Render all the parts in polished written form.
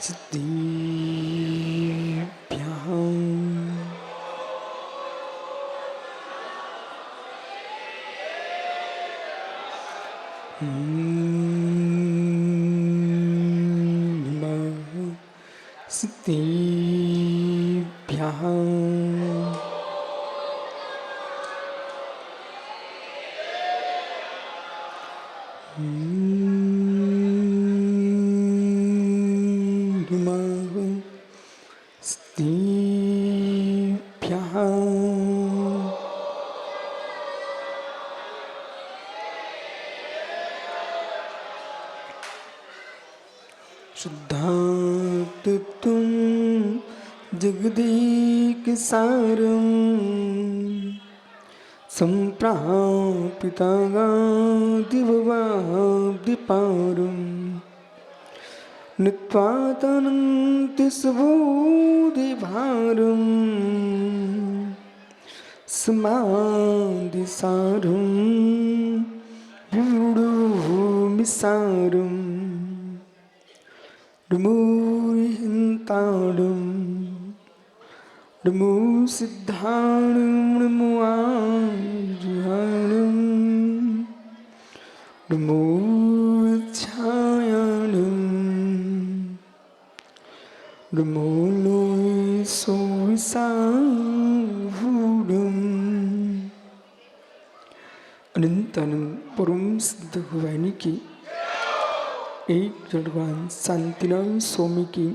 सिद्धिभ्यां नमः सिद्धिभ्यां शुद्धात्तुं जगदेकसारं सम्प्रापितादिववाब्धिपारं नुत्वातनन्ति सुबोधिभारं समाधिसारं विवुढुमिसारं नमोरिहन्ताणं नमो सिद्धाणं नमो आर्याणं नमो ध्यायाणं नमो लोय सोविसावूढम् अनंतानंद परम सिद्ध भवानी की एक जड़वान शांतिनाम स्वामी की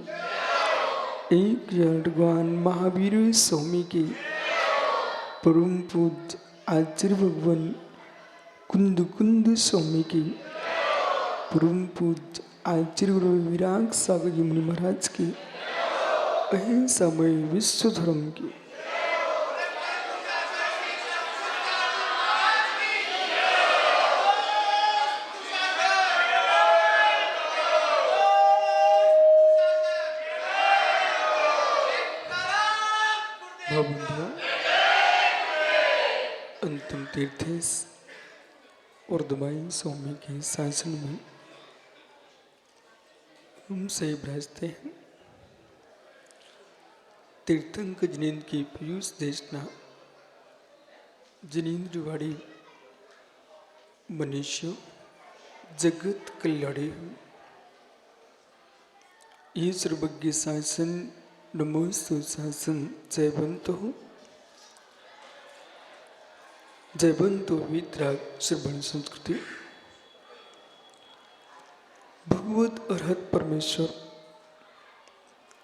एक जड़वान महावीर स्वामी की परम पूज्य आचार्य भगवान कुंद कुंद स्वामी की परम पूज्य आचार्य गुरु विराग सागर जी मुनि महाराज की अहिंसामय विश्व धर्म की अंतिम तीर्थेश और दुबाई स्वामी के शासन में हम से भ्रजते हैं। तीर्थंक जिनेन्द्र की पीयूष देशना जिनेन्द्र वाड़ी मनुष्य जगत कल्याणी ये सर्वज्ञ शासन नमो सुशासन जयवंतो जयवंतो वितराग श्रवण संस्कृति भगवत अर्हत परमेश्वर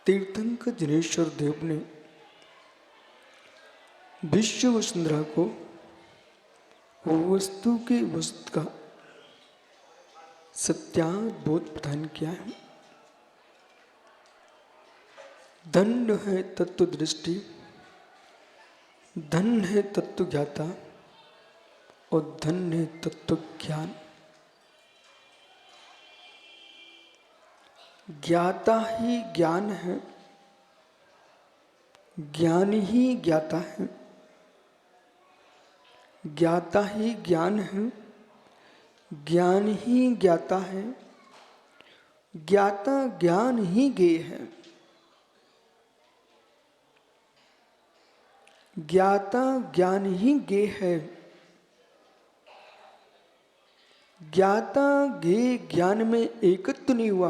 तीर्थंक जिनेश्वर देव ने विश्व वसुंधरा को वस्तु के वस्तु का सत्याबोध प्रदान किया है। धन है तत्व दृष्टि, धन है तत्व ज्ञाता और धन है तत्व ज्ञान। ज्ञाता ही ज्ञान है, ज्ञान ही ज्ञाता है, ज्ञाता ही ज्ञान है, ज्ञान ही ज्ञाता है, ज्ञाता ज्ञान ही ज्ञेय है, ज्ञाता ज्ञान ही ज्ञेय है, ज्ञाता ज्ञेय ज्ञान में एकत्व नहीं हुआ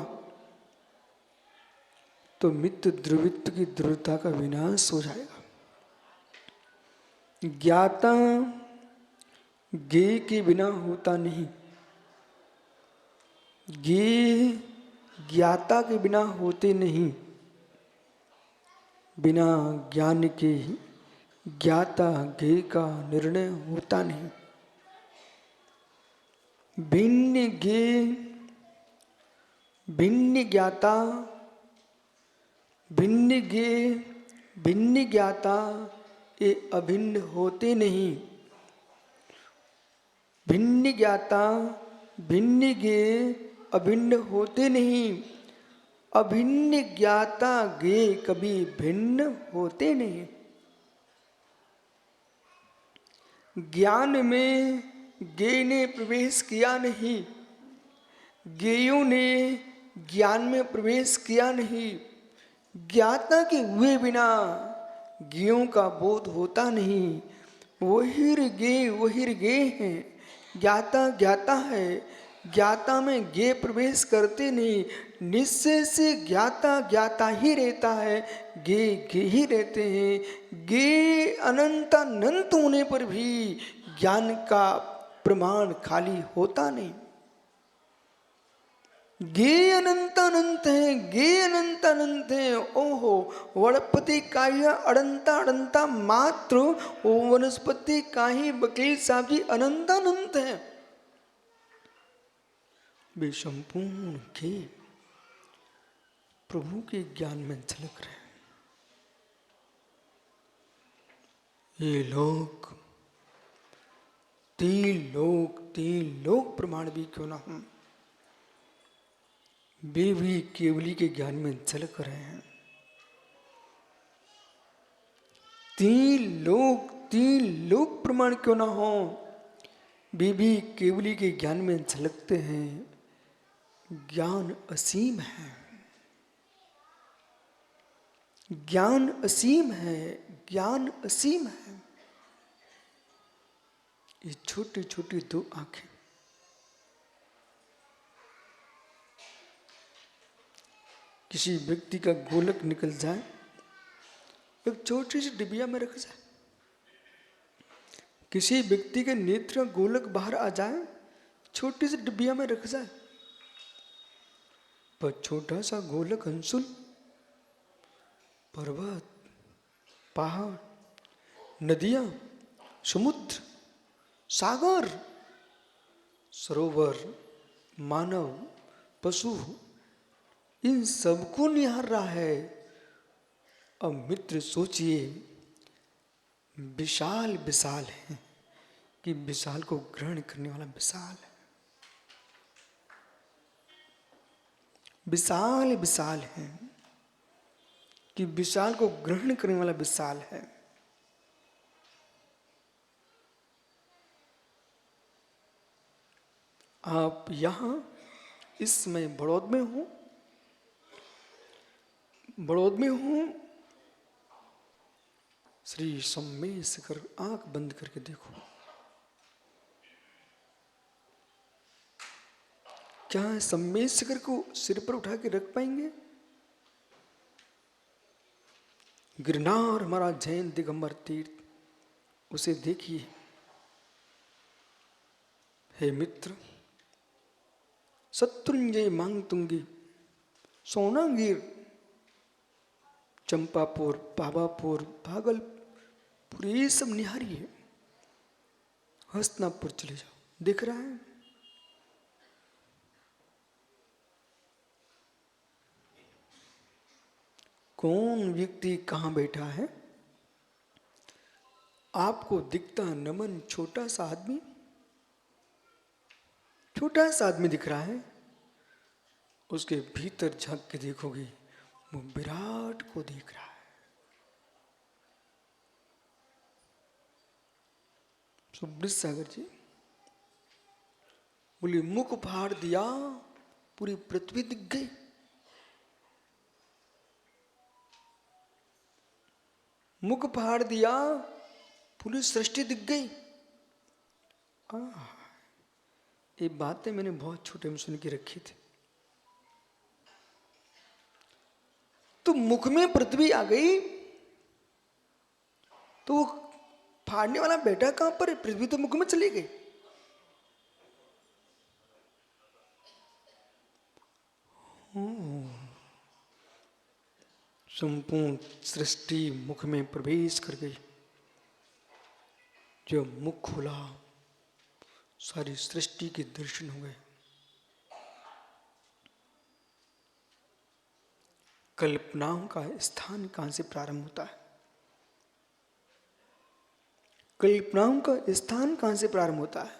तो मित्र द्रवित्व की द्रवता का विनाश हो जाएगा। ज्ञाता ज्ञेय के बिना होता नहीं, ज्ञेय ज्ञाता के बिना होते नहीं, बिना ज्ञान के ज्ञाता ज्ञेय का निर्णय होता नहीं। भिन्न ज्ञेय भिन्न ज्ञाता भिन्न ज्ञेय भिन्न ज्ञाता ये अभिन्न होते नहीं। भिन्न ज्ञाता भिन्न ज्ञेय अभिन्न होते नहीं। अभिन्न ज्ञाता ज्ञेय कभी भिन्न होते नहीं। ज्ञान में ज्ञेय ने प्रवेश किया नहीं, ज्ञेयों ने ज्ञान में प्रवेश किया नहीं। ज्ञाता के हुए बिना ज्ञों का बोध होता नहीं। वही गे है, ज्ञाता ज्ञाता है, ज्ञाता में गे प्रवेश करते नहीं। निश्चय से ज्ञाता ज्ञाता ही रहता है, गे गे ही रहते हैं। गे अनंत अनंत होने पर भी ज्ञान का प्रमाण खाली होता नहीं। गे अनंत अनंत है, गे अनंत अनंत है। ओहो वनस्पति काही अडंता अडंता मात्र, ओ वनस्पति काही वकील साहब जी अनंत अनंत है। वे संपूर्ण के प्रभु के ज्ञान में झलक रहे। ये लोग तीन लोग प्रमाण भी क्यों ना हो, वे भी केवली के ज्ञान में झलक रहे हैं। तीन लोग प्रमाण क्यों ना हो, वे भी केवली के ज्ञान में झलकते हैं। ज्ञान असीम है, ज्ञान असीम है, ज्ञान असीम है। ये छोटी छोटी दो आंखें, किसी व्यक्ति का गोलक निकल जाए, एक छोटी सी डिबिया में रख जाए। किसी व्यक्ति के नेत्र का गोलक बाहर आ जाए, छोटी सी डिबिया में रख जाए, पर छोटा सा गोलक अंशुल, पर्वत, पहाड़, नदियां, समुद्र, सागर, सरोवर, मानव, पशु, इन सबको निहार रहा है। अब मित्र सोचिए, विशाल विशाल है कि विशाल को ग्रहण करने वाला विशाल है। विशाल विशाल है कि विशाल को ग्रहण करने वाला विशाल है। आप यहां इस समय बड़ौद में हो, श्री सम्मेशकर आंख बंद करके देखो, क्या सम्मेशकर को सिर पर उठा के रख पाएंगे? गिरनार हमारा जैन दिगंबर तीर्थ, उसे देखिए। हे मित्र, शत्रुंजय मांग तुंगी, सोनागिर, चंपापुर, बाबापुर, भागलपुर, ये सब निहारिए। हस्तिनापुर चले जाओ, दिख रहा है? कौन व्यक्ति कहां बैठा है? आपको दिखता नमन छोटा सा आदमी, छोटा सा आदमी दिख रहा है। उसके भीतर झांक के देखोगे, वो विराट को देख रहा है। सुब्रत सागर जी बोले, मुख फाड़ दिया, पूरी पृथ्वी दिख गई। मुख फाड़ दिया, पूरी सृष्टि दिख गई। ये बातें मैंने बहुत छोटे में सुन के रखी थी। तो मुख में पृथ्वी आ गई, तो फाड़ने वाला बैठा कहां पर? पृथ्वी तो मुख में चली गई। संपूर्ण सृष्टि मुख में प्रवेश कर गई। जब मुख खुला, सारी सृष्टि के दर्शन हो गए। कल्पनाओं का स्थान कहां से प्रारंभ होता है? कल्पनाओं का स्थान कहां से प्रारंभ होता है?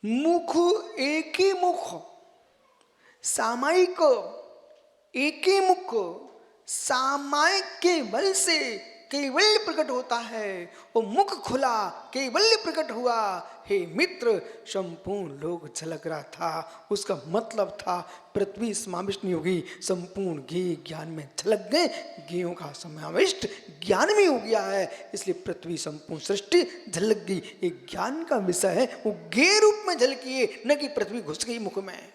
मुख, एक ही मुख, सामायिक, एक ही मुख, सामायिक के बल से कैवल्य प्रकट होता है। वो मुख खुला कैवल्य प्रकट हुआ। हे मित्र, संपूर्ण लोक झलक रहा था। उसका मतलब था पृथ्वी समाविष्ट नहीं होगी, संपूर्ण गेय ज्ञान में झलक गए। गेयों का समाविष्ट ज्ञान में हो गया है, इसलिए पृथ्वी संपूर्ण सृष्टि झलक गई। एक ज्ञान का विषय है, वो गेय रूप में झलकी है, न कि पृथ्वी घुस गई मुख में।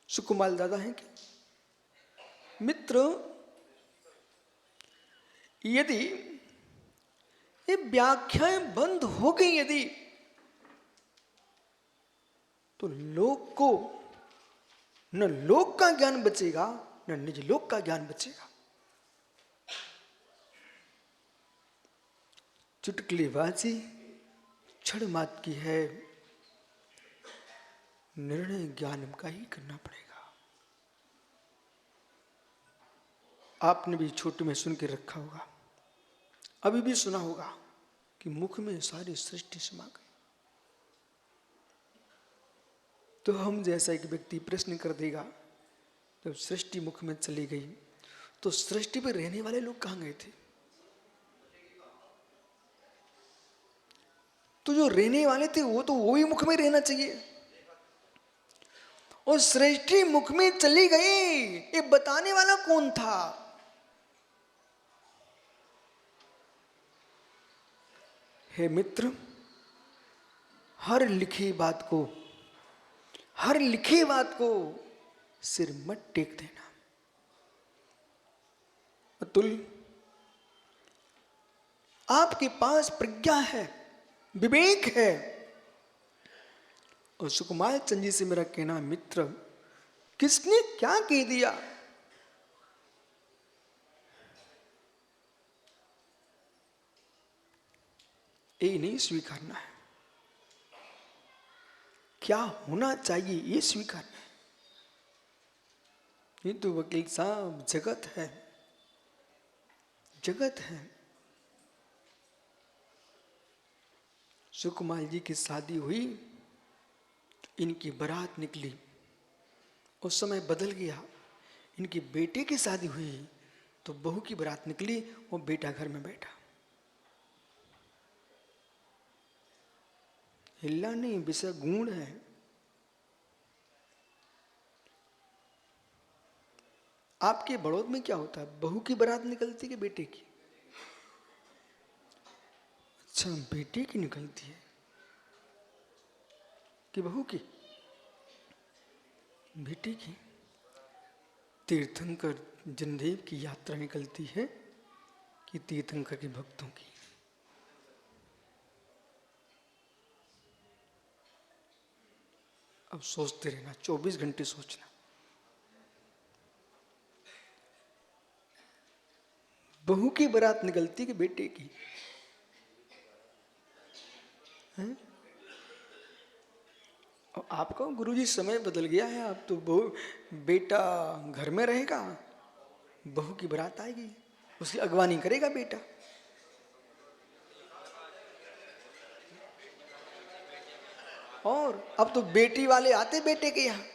सुकुमार दादा हैं क्या? मित्र, यदि ये व्याख्याएं बंद हो गई यदि, तो लोक को न लोक का ज्ञान बचेगा, न निज लोक का ज्ञान बचेगा। चुटकुलेबाजी क्षण मात्र की है, निर्णय ज्ञान का ही करना पड़ेगा। आपने भी छोटे में सुन के रखा होगा, अभी भी सुना होगा कि मुख में सारी सृष्टि समा गई। तो हम जैसा एक व्यक्ति प्रश्न कर देगा, जब सृष्टि मुख में चली गई तो सृष्टि पर रहने वाले लोग कहां गए थे? तो जो रहने वाले थे वो भी मुख में रहना चाहिए। और सृष्टि मुख में चली गई, ये बताने वाला कौन था? हे मित्र, हर लिखी बात को सिर मत टेक देना। अतुल, आपके पास प्रज्ञा है, विवेक है। और सुकुमार चंद जी से मेरा कहना, मित्र, किसने क्या कह दिया? ये नहीं स्वीकारना है। क्या होना चाहिए ये स्वीकारना है। ये तो वकील साहब जगत है, जगत है। सुकुमार जी की शादी हुई, इनकी बारात निकली, उस समय बदल गया। इनकी बेटे की शादी हुई तो बहू की बारात निकली, वो बेटा घर में बैठा। हिल्ला नहीं, विषय गुण है। आपके बड़ौद में क्या होता है? बहू की बारात निकलती कि बेटे की? अच्छा, बेटे की निकलती है कि बहू की? बेटे की। तीर्थंकर जनदेव की यात्रा निकलती है कि तीर्थंकर के भक्तों की? अब सोचते रहना, 24 घंटे सोचना। बहू की बारात निकलती कि बेटे की? है? और आपका गुरुजी समय बदल गया है। अब तो बहू बेटा घर में रहेगा, बहू की बारात आएगी, उसकी अगवानी करेगा बेटा। और अब तो बेटी वाले आते बेटे के यहाँ।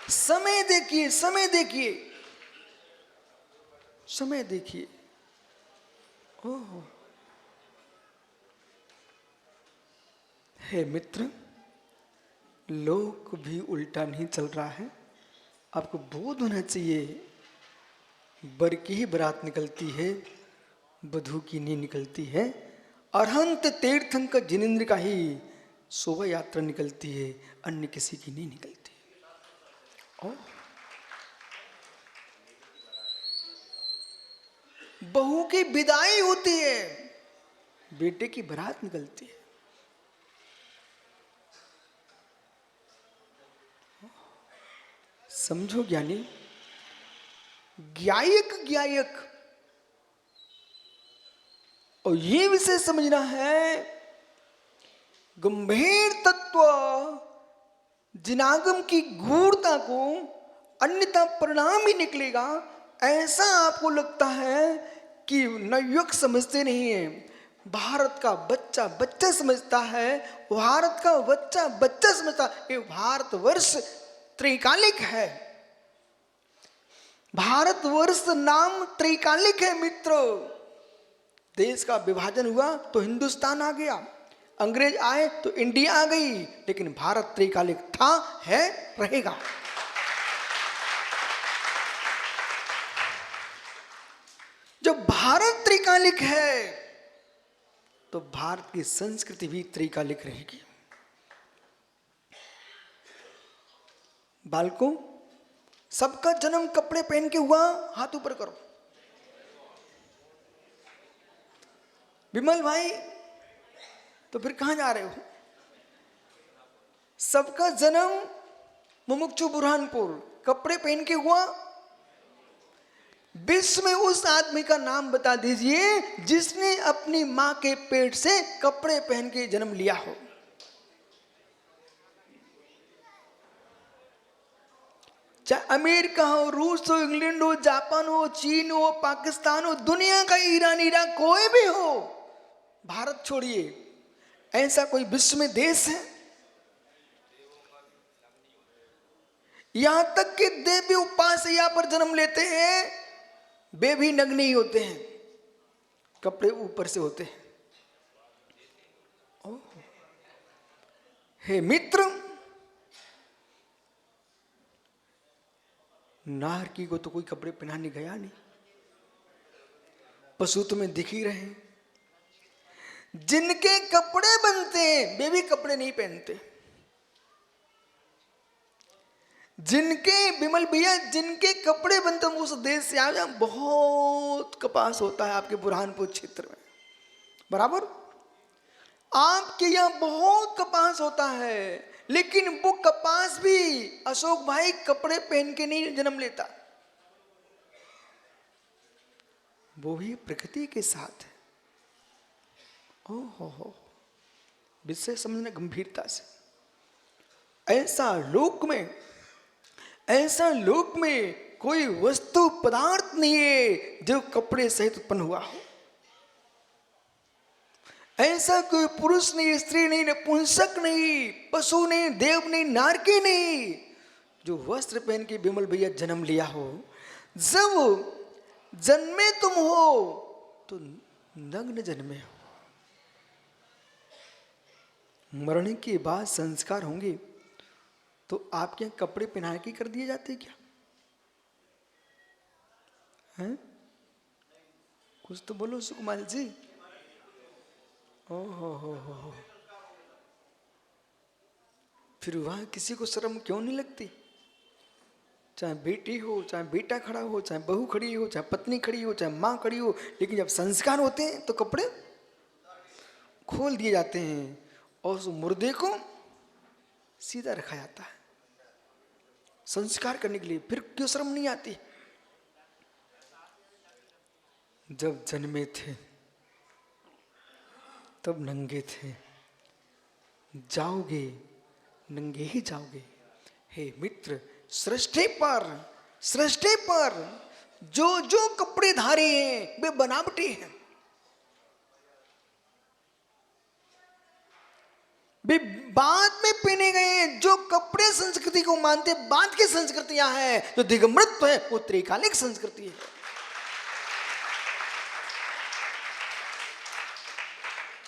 समय देखिए, समय देखिए, समय देखिए। ओह, हे मित्र, लोक भी उल्टा नहीं चल रहा है। आपको बोध होना चाहिए, बर की ही बारात निकलती है, वधू की नहीं निकलती है। अरहंत तीर्थंकर जिनेन्द्र का ही शोभा यात्रा निकलती है, अन्य किसी की नहीं निकलती। बहू की विदाई होती है, बेटे की बारात निकलती है। समझो ज्ञानी, ज्ञायक और ये विषय समझना है, गंभीर तत्व जिनागम की गूढ़ता को अन्यथा परिणाम ही निकलेगा। ऐसा आपको लगता है कि नवयुवक समझते नहीं है, भारत का बच्चा बच्चा समझता है, भारत का बच्चा बच्चा समझता है। ये भारतवर्ष त्रिकालिक है, भारतवर्ष नाम त्रिकालिक है मित्रों। देश का विभाजन हुआ तो हिंदुस्तान आ गया, अंग्रेज आए तो इंडिया आ गई, लेकिन भारत त्रिकालिक था, है, रहेगा। जब भारत त्रिकालिक है तो भारत की संस्कृति भी त्रिकालिक रहेगी। बालकों, सबका जन्म कपड़े पहन के हुआ, हाथ ऊपर करो। विमल भाई, तो फिर कहां जा रहे हो? सबका जन्म मुमुक्षु बुरहानपुर, कपड़े पहन के हुआ। विश्व में उस आदमी का नाम बता दीजिए जिसने अपनी मां के पेट से कपड़े पहन के जन्म लिया हो। चाहे अमेरिका हो, रूस हो, इंग्लैंड हो, जापान हो, चीन हो, पाकिस्तान हो, दुनिया का ईरान, इराक कोई भी हो, भारत छोड़िए, ऐसा कोई विश्व में देश है? यहां तक कि देवी उपासया पर जन्म लेते हैं, वे भी नग्न ही होते हैं, कपड़े ऊपर से होते हैं। हे मित्र, नारकी को तो कोई कपड़े पहनाने गया नहीं, पशु तुम्हें दिख ही रहे। जिनके कपड़े बनते हैं वे भी कपड़े नहीं पहनते। जिनके, विमल भैया, जिनके कपड़े बनते हैं उस देश से आए, बहुत कपास होता है आपके बुरहानपुर क्षेत्र में, बराबर। आपके यहां बहुत कपास होता है, लेकिन वो कपास भी अशोक भाई कपड़े पहन के नहीं जन्म लेता, वो भी प्रकृति के साथ है। हो विषय समझना गंभीरता से। ऐसा लोक में कोई वस्तु पदार्थ नहीं है जो कपड़े सहित उत्पन्न हुआ हो। ऐसा कोई पुरुष नहीं, स्त्री नहीं, नपुंसक नहीं, पशु नहीं, देव नहीं, नारकी नहीं, जो वस्त्र पहन के विमल भैया जन्म लिया हो। जब जन्मे तुम हो तो नग्न जन्मे हो, मरने के बाद संस्कार होंगे तो आपके यहाँ कपड़े पहना के कर दिए जाते क्या? हैं? कुछ तो बोलो सुकुमार जी। हो फिर वहां किसी को शर्म क्यों नहीं लगती? चाहे बेटी हो, चाहे बेटा खड़ा हो, चाहे बहू खड़ी हो, चाहे पत्नी खड़ी हो, चाहे माँ खड़ी हो, लेकिन जब संस्कार होते हैं तो कपड़े खोल दिए जाते हैं और उस मुर्दे को सीधा रखा जाता है संस्कार करने के लिए। फिर क्यों शर्म नहीं आती? जब जन्मे थे तब नंगे थे, जाओगे नंगे ही जाओगे। हे मित्र, सृष्टि पर जो जो कपड़े धारे हैं वे बनावटी हैं, वे बाद में पहने गए। जो कपड़े संस्कृति को मानते बाद की संस्कृतियां हैं, जो दिगंबरत्व है वो त्रिकालिक संस्कृति है।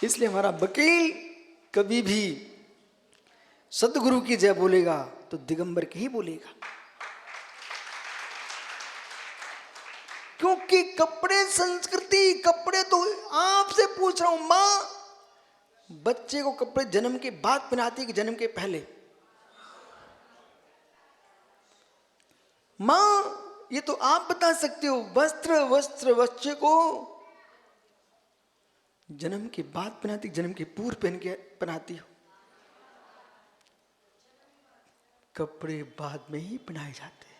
इसलिए हमारा वकील कभी भी सदगुरु की जय बोलेगा तो दिगंबर की ही बोलेगा, क्योंकि कपड़े संस्कृति, कपड़े तो आपसे पूछ रहा हूं, मां बच्चे को कपड़े जन्म के बाद पहनाती कि जन्म के पहले? मां, ये तो आप बता सकते हो। वस्त्र बच्चे को जन्म के बाद पहनाती, जन्म के पूर्व पहनाती हो? कपड़े बाद में ही पहनाए जाते हैं।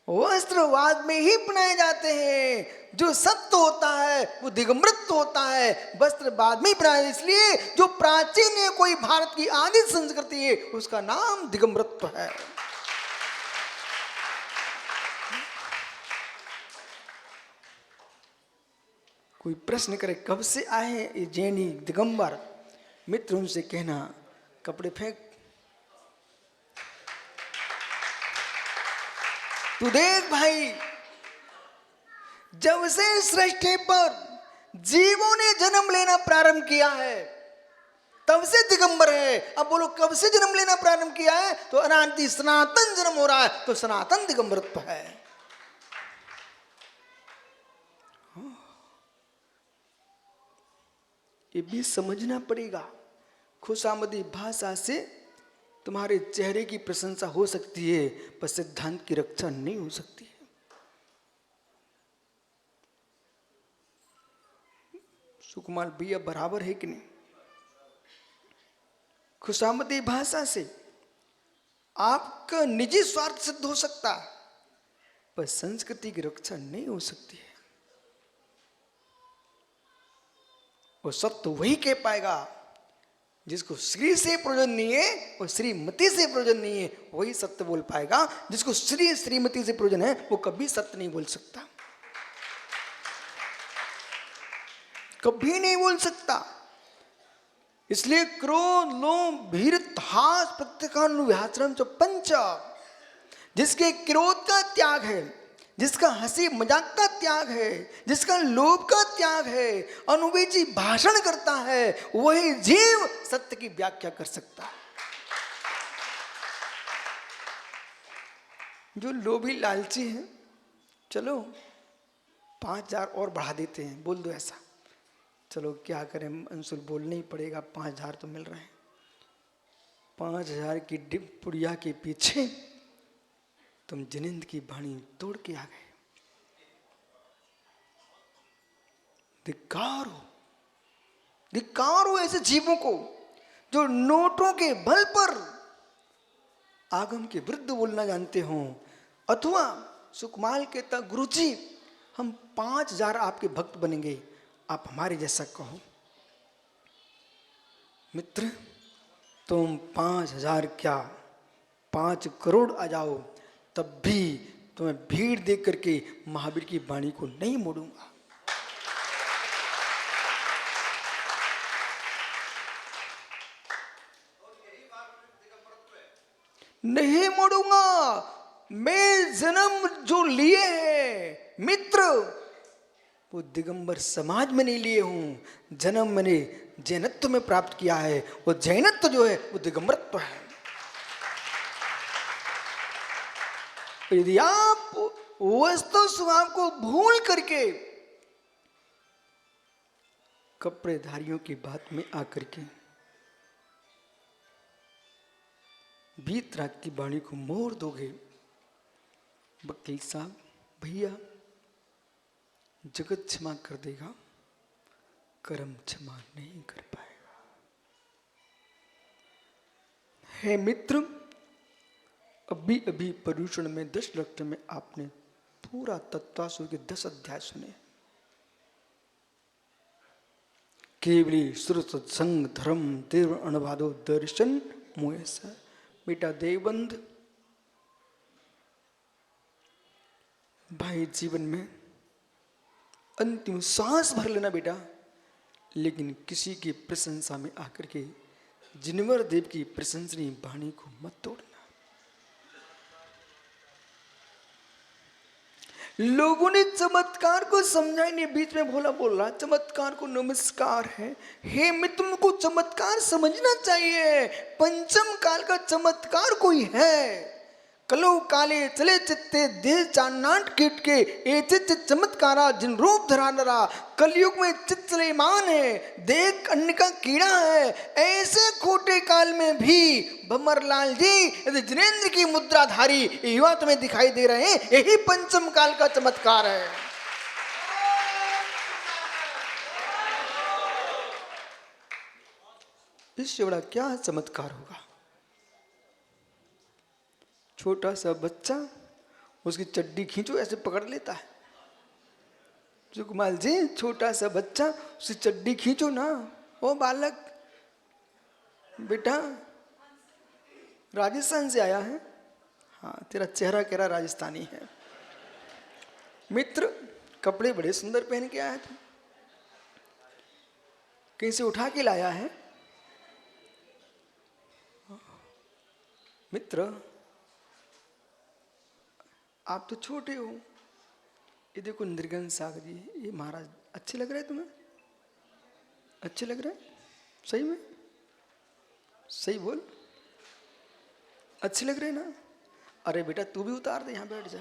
वस्त्र बाद में ही पहनाए जाते हैं। जो सत्य होता है वो दिगंबरत्व होता है, वस्त्र बाद में ही पहनाए। इसलिए जो प्राचीन है, कोई भारत की आदि संस्कृति है, उसका नाम दिगंबरत्व है। कोई प्रश्न करे कब से आए हैं ये जैनी दिगंबर, मित्र उनसे कहना कपड़े फेंक। तू देख भाई, जब से सृष्टि पर जीवों ने जन्म लेना प्रारंभ किया है तब से दिगंबर है। अब बोलो कब से जन्म लेना प्रारंभ किया है? तो अनादि सनातन जन्म हो रहा है, तो सनातन दिगंबरत्व है। ये भी समझना पड़ेगा। खुशामदी भाषा से तुम्हारे चेहरे की प्रशंसा हो सकती है पर सिद्धांत की रक्षा नहीं हो सकती है। सुकुमार भैया बराबर है कि नहीं? खुशामदी भाषा से आपका निजी स्वार्थ सिद्ध हो सकता है पर संस्कृति की रक्षा नहीं हो सकती है। वो सत्य वही कह पाएगा जिसको श्री से प्रयोजन नहीं है और श्रीमती से प्रयोजन नहीं है, वही सत्य बोल पाएगा। जिसको श्री श्रीमती से प्रयोजन है वो कभी सत्य नहीं बोल सकता, कभी नहीं बोल सकता। इसलिए क्रोध लोभ भीर हास प्रत्यक्षानुव्याचरण जो पंच, जिसके क्रोध का त्याग है, जिसका हंसी मजाक का त्याग है, जिसका लोभ का त्याग है, अनुवेची भाषण करता है, वही जीव सत्य की व्याख्या कर सकता है। जो लोभी लालची है, चलो 5,000 और बढ़ा देते हैं, बोल दो ऐसा। चलो क्या करें अंशुल, बोलना ही पड़ेगा, 5,000 तो मिल रहे हैं। 5,000 की पुड़िया के पीछे तुम जिनेंद्र की वाणी तोड़ के आ गए। धिक्कार हो, धिक्कार हो ऐसे जीवों को जो नोटों के बल पर आगम के विरुद्ध बोलना जानते हो। अथवा सुकमाल कहता गुरुजी हम 5,000 आपके भक्त बनेंगे, आप हमारे जैसा कहो। मित्र तुम 5,000 क्या 5 करोड़ आ जाओ तब भी तुम्हें भीड़ देख करके महावीर की वाणी को नहीं मोड़ूंगा। नहीं मोड़ूंगा। मैं जन्म जो लिए हैं मित्र वो दिगंबर समाज में नहीं लिए हूं, जन्म मैंने जैनत्व में प्राप्त किया है। वो जैनत्व जो है वो दिगंबरत्व है। यदि आप वस्तु स्वभाव को भूल करके कपड़ेधारियों की बात में आकर के वीतराग की वाणी को मोड़ दोगे, वकील साहब भैया जगत क्षमा कर देगा, कर्म क्षमा नहीं कर पाएगा। हे मित्र, अभी अभी पर्यूषण में 10 लक्षण में आपने पूरा तत्वासु के 10 अध्याय सुने। केवली श्रुत सत्संग धर्म तीव्र अणुवादो दर्शन मोयस। बेटा देवबंध, भाई जीवन में अंतिम सांस भर लेना बेटा, लेकिन किसी की प्रशंसा में आकर के जिनवर देव की प्रशंसनीय वाणी को मत तोड़ना। लोगों ने चमत्कार को समझा नहीं, बीच में भोला बोल रहा चमत्कार को नमस्कार है। हे मैं तुमको चमत्कार समझना चाहिए। पंचम काल का चमत्कार कोई है। कलो काले चले चित्ते देह चान्नाट कीट के ए चित चमत्कारा जिन रूप धरा नरा। कलयुग में चित चलेमान है, देख अन्य का कीड़ा है। ऐसे खोटे काल में भी भमरलाल जी यदि जिनेंद्र की मुद्राधारी युवा तुम्हें दिखाई दे रहे हैं, यही पंचम काल का चमत्कार है। इससे बड़ा क्या चमत्कार होगा। छोटा सा बच्चा उसकी चड्डी खींचो ऐसे पकड़ लेता है। सुकुमार जी छोटा सा बच्चा उसकी चड्डी खींचो ना। ओ बालक बेटा राजस्थान से आया है? हाँ तेरा चेहरा कह रहा राजस्थानी है। मित्र कपड़े बड़े सुंदर पहन के आया था। कहीं से उठा के लाया है? मित्र, आप तो छोटे हो। ये देखो निर्गन सागर जी, ये महाराज अच्छे लग रहे हैं तुम्हें? अच्छे लग रहे हैं? सही में? सही बोल, अच्छे लग रहे हैं ना? अरे बेटा तू भी उतार दे, यहाँ बैठ जा।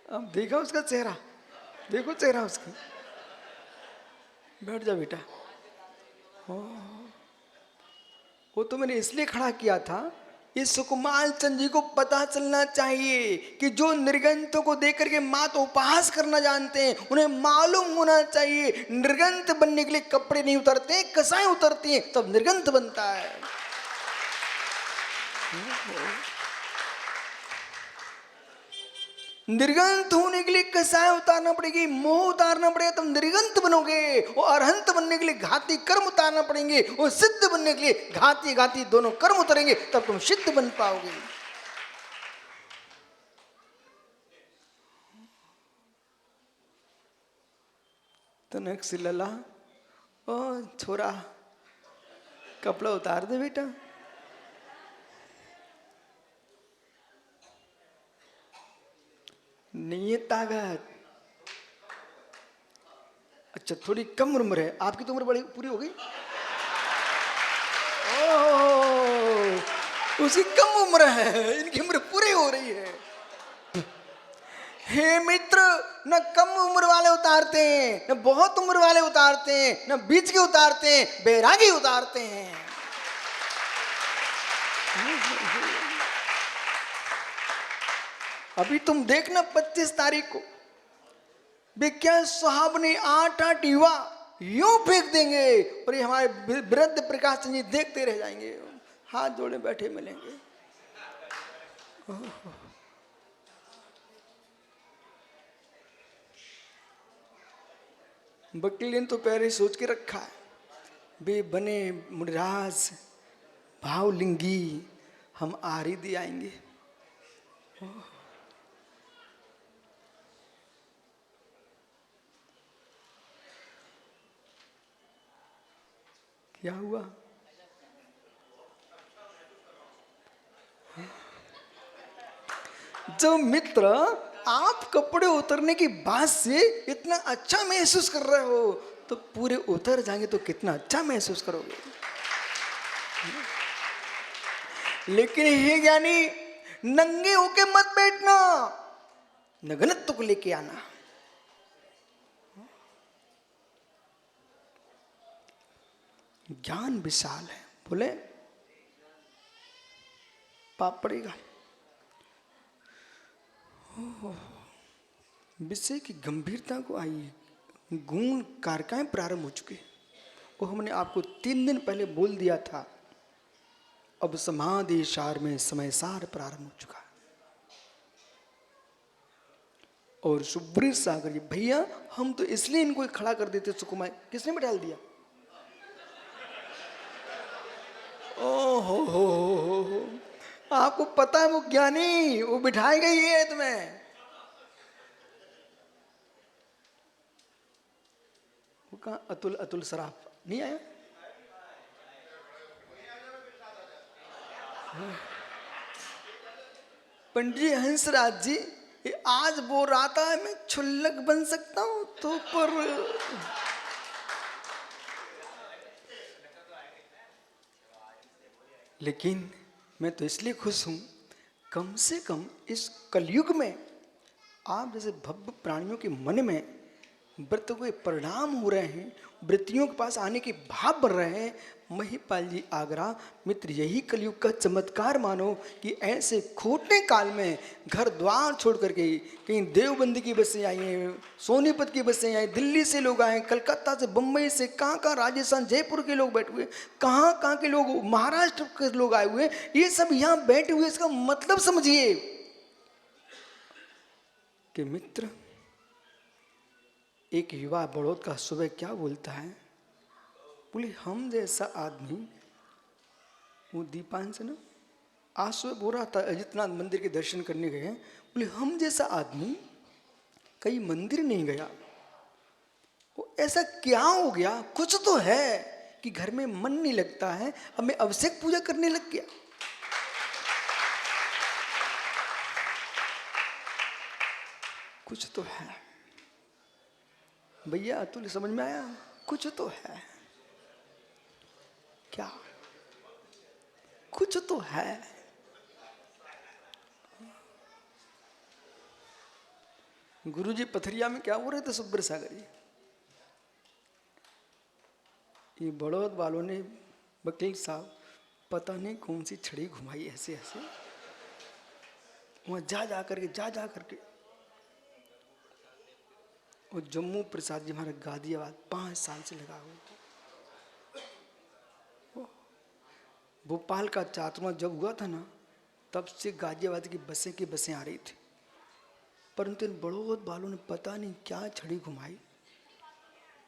अब देखा उसका चेहरा, देखो चेहरा उसका। बैठ जा बेटा। वो तो मैंने इसलिए खड़ा किया था, इस सुकुमार चंद जी को पता चलना चाहिए कि जो निर्गंतों को देख करके माँ तो उपहास करना जानते हैं, उन्हें मालूम होना चाहिए निर्गंत बनने के लिए कपड़े नहीं उतरते, कसाएं उतरती हैं तब निर्गंत बनता है। निर्गंत होने के लिए कसाय उतारना पड़ेगी, मोह उतारना पड़ेगा, तब निर्गंत बनोगे। और अरहंत बनने के लिए घाती कर्म उतारना पड़ेंगे, और सिद्ध बनने के लिए घाती घाती दोनों कर्म उतरेंगे, तब तुम सिद्ध बन पाओगे। तनक से लला, ओ छोरा कपड़ा उतार दे बेटा। नहीं है ताकत। अच्छा थोड़ी कम उम्र है आपकी, तो उम्र बड़ी पूरी हो गई। ओह, उसकी कम उम्र है, इनकी उम्र पूरी हो रही है। हे मित्र, न कम उम्र वाले उतारते हैं, न बहुत उम्र वाले उतारते हैं, न बीच के उतारते हैं, बैरागी उतारते हैं। अभी तुम देखना 25 तारीख को विज्ञान साहब ने 8-8 युवा यूं फेंक देंगे, और ये हमारे वृद्ध प्रकाश जी देखते रह जाएंगे, हाथ जोड़े बैठे मिलेंगे। वकील ने तो पहले सोच के रखा है, बे बने मुनिराज भावलिंगी, हम आरी दे आएंगे। क्या हुआ? जो मित्र आप कपड़े उतरने की बात से इतना अच्छा महसूस कर रहे हो, तो पूरे उतर जाएंगे तो कितना अच्छा महसूस करोगे। लेकिन हे ज्ञानी, नंगे होके मत बैठना, नग्नत्व को लेके आना। ज्ञान विशाल है, बोले पाप पड़ेगा। विषय की गंभीरता को आइए, गुण कारकाएं प्रारंभ हो चुके, वो हमने आपको 3 दिन पहले बोल दिया था। अब समाधि सार में समय सार प्रारंभ हो चुका। और सुब्रीत सागर जी, भैया हम तो इसलिए इनको खड़ा कर देते सुकुमार, किसने बैठा दिया? ओहो, आपको पता है वो ज्ञानी वो बिठाएगा ही है तुम्हें। वो कहा अतुल, अतुल सराफ नहीं आया? पंडित जी हंसराज जी, ये आज बोल रहा था मैं छुल्लक बन सकता हूं, तो पर लेकिन मैं तो इसलिए खुश हूं, कम से कम इस कलयुग में आप जैसे भव्य प्राणियों के मन में व्रत के परिणाम हो रहे हैं, वृत्तियों के पास आने के भाव बढ़ रहे हैं। महिपाल जी आगरा, मित्र यही कलयुग का चमत्कार मानो कि ऐसे खोटने काल में घर द्वार छोड़ करके कहीं देवबंदी की बसें आई हैं, सोनीपत की बसें आई, दिल्ली से लोग आए, कलकत्ता से, बम्बई से, कहाँ राजस्थान जयपुर के लोग बैठे हुए, कहाँ के लोग, महाराष्ट्र के लोग आए हुए, ये सब यहाँ बैठे हुए। इसका मतलब समझिए कि मित्र, एक युवा बड़ौद का सुबह क्या बोलता है, बोले हम जैसा आदमी, वो दीपांश ना आज सुबह बोल रहा था, अजितनाथ मंदिर के दर्शन करने गए, बोले हम जैसा आदमी कहीं मंदिर नहीं गया, वो ऐसा क्या हो गया, कुछ तो है कि घर में मन नहीं लगता है, अब मैं अभिषेक पूजा करने लग गया। कुछ तो है भैया, अतुल समझ में आया? कुछ तो है। क्या? कुछ तो है। गुरुजी पथरिया में क्या हो रहे थे सुब्र सागर जी, ये बड़ौद वालों ने, वकील साहब पता नहीं कौन सी छड़ी घुमाई ऐसे ऐसे, वहां जा करके वो जम्मू प्रसाद जी हमारे गाजियाबाद 5 साल से लगा हुआ था। भोपाल का चातुर्मा जब हुआ था ना, तब से गाजियाबाद की बसें आ रही थी, परंतु इन बड़ौद वालों ने पता नहीं क्या छड़ी घुमाई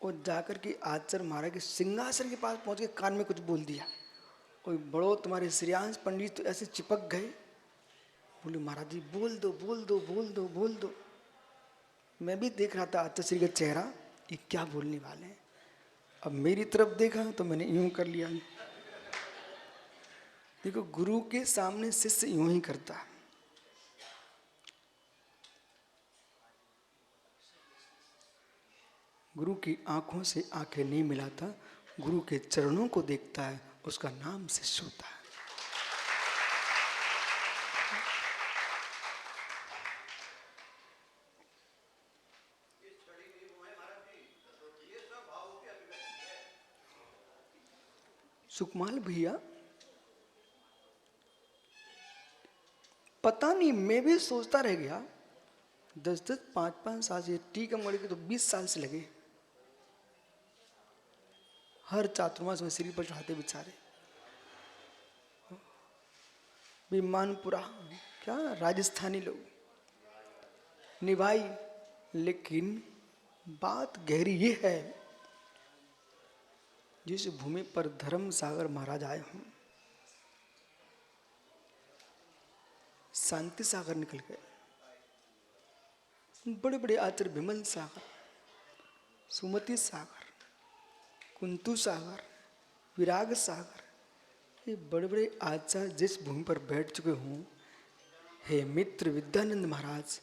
और जाकर के आचार्य महाराज के सिंहासन के पास पहुंच के कान में कुछ बोल दिया, और बड़ौद तुम्हारे श्रेयांश पंडित तो ऐसे चिपक गए, बोले महाराज जी बोल दो बोल दो बोल दो बोल दो। मैं भी देख रहा था आचार्य श्री का चेहरा, ये क्या बोलने वाले हैं। अब मेरी तरफ देखा तो मैंने यूं कर लिया। देखो गुरु के सामने शिष्य यूं ही करता है। गुरु की आंखों से आंखें नहीं मिलाता, गुरु के चरणों को देखता है, उसका नाम शिष्य होता है। सुकमाल भैया, पता नहीं मैं भी सोचता रह गया, 10-10 5-5 साल से टीका मर के तो 20 साल से लगे, हर चातुर्मास में सिर पर चढ़ाते बेचारे। विमानपुरा क्या राजस्थानी लोग निभाई, लेकिन बात गहरी ये है, जिस भूमि पर धर्म सागर महाराज आए हों, शांति सागर निकल गए, बड़े बड़े आचार्य विमल सागर, सुमति सागर, कुंतु सागर, विराग सागर, ये बड़े बड़े आचार्य जिस भूमि पर बैठ चुके हों, हे मित्र विद्यानंद महाराज,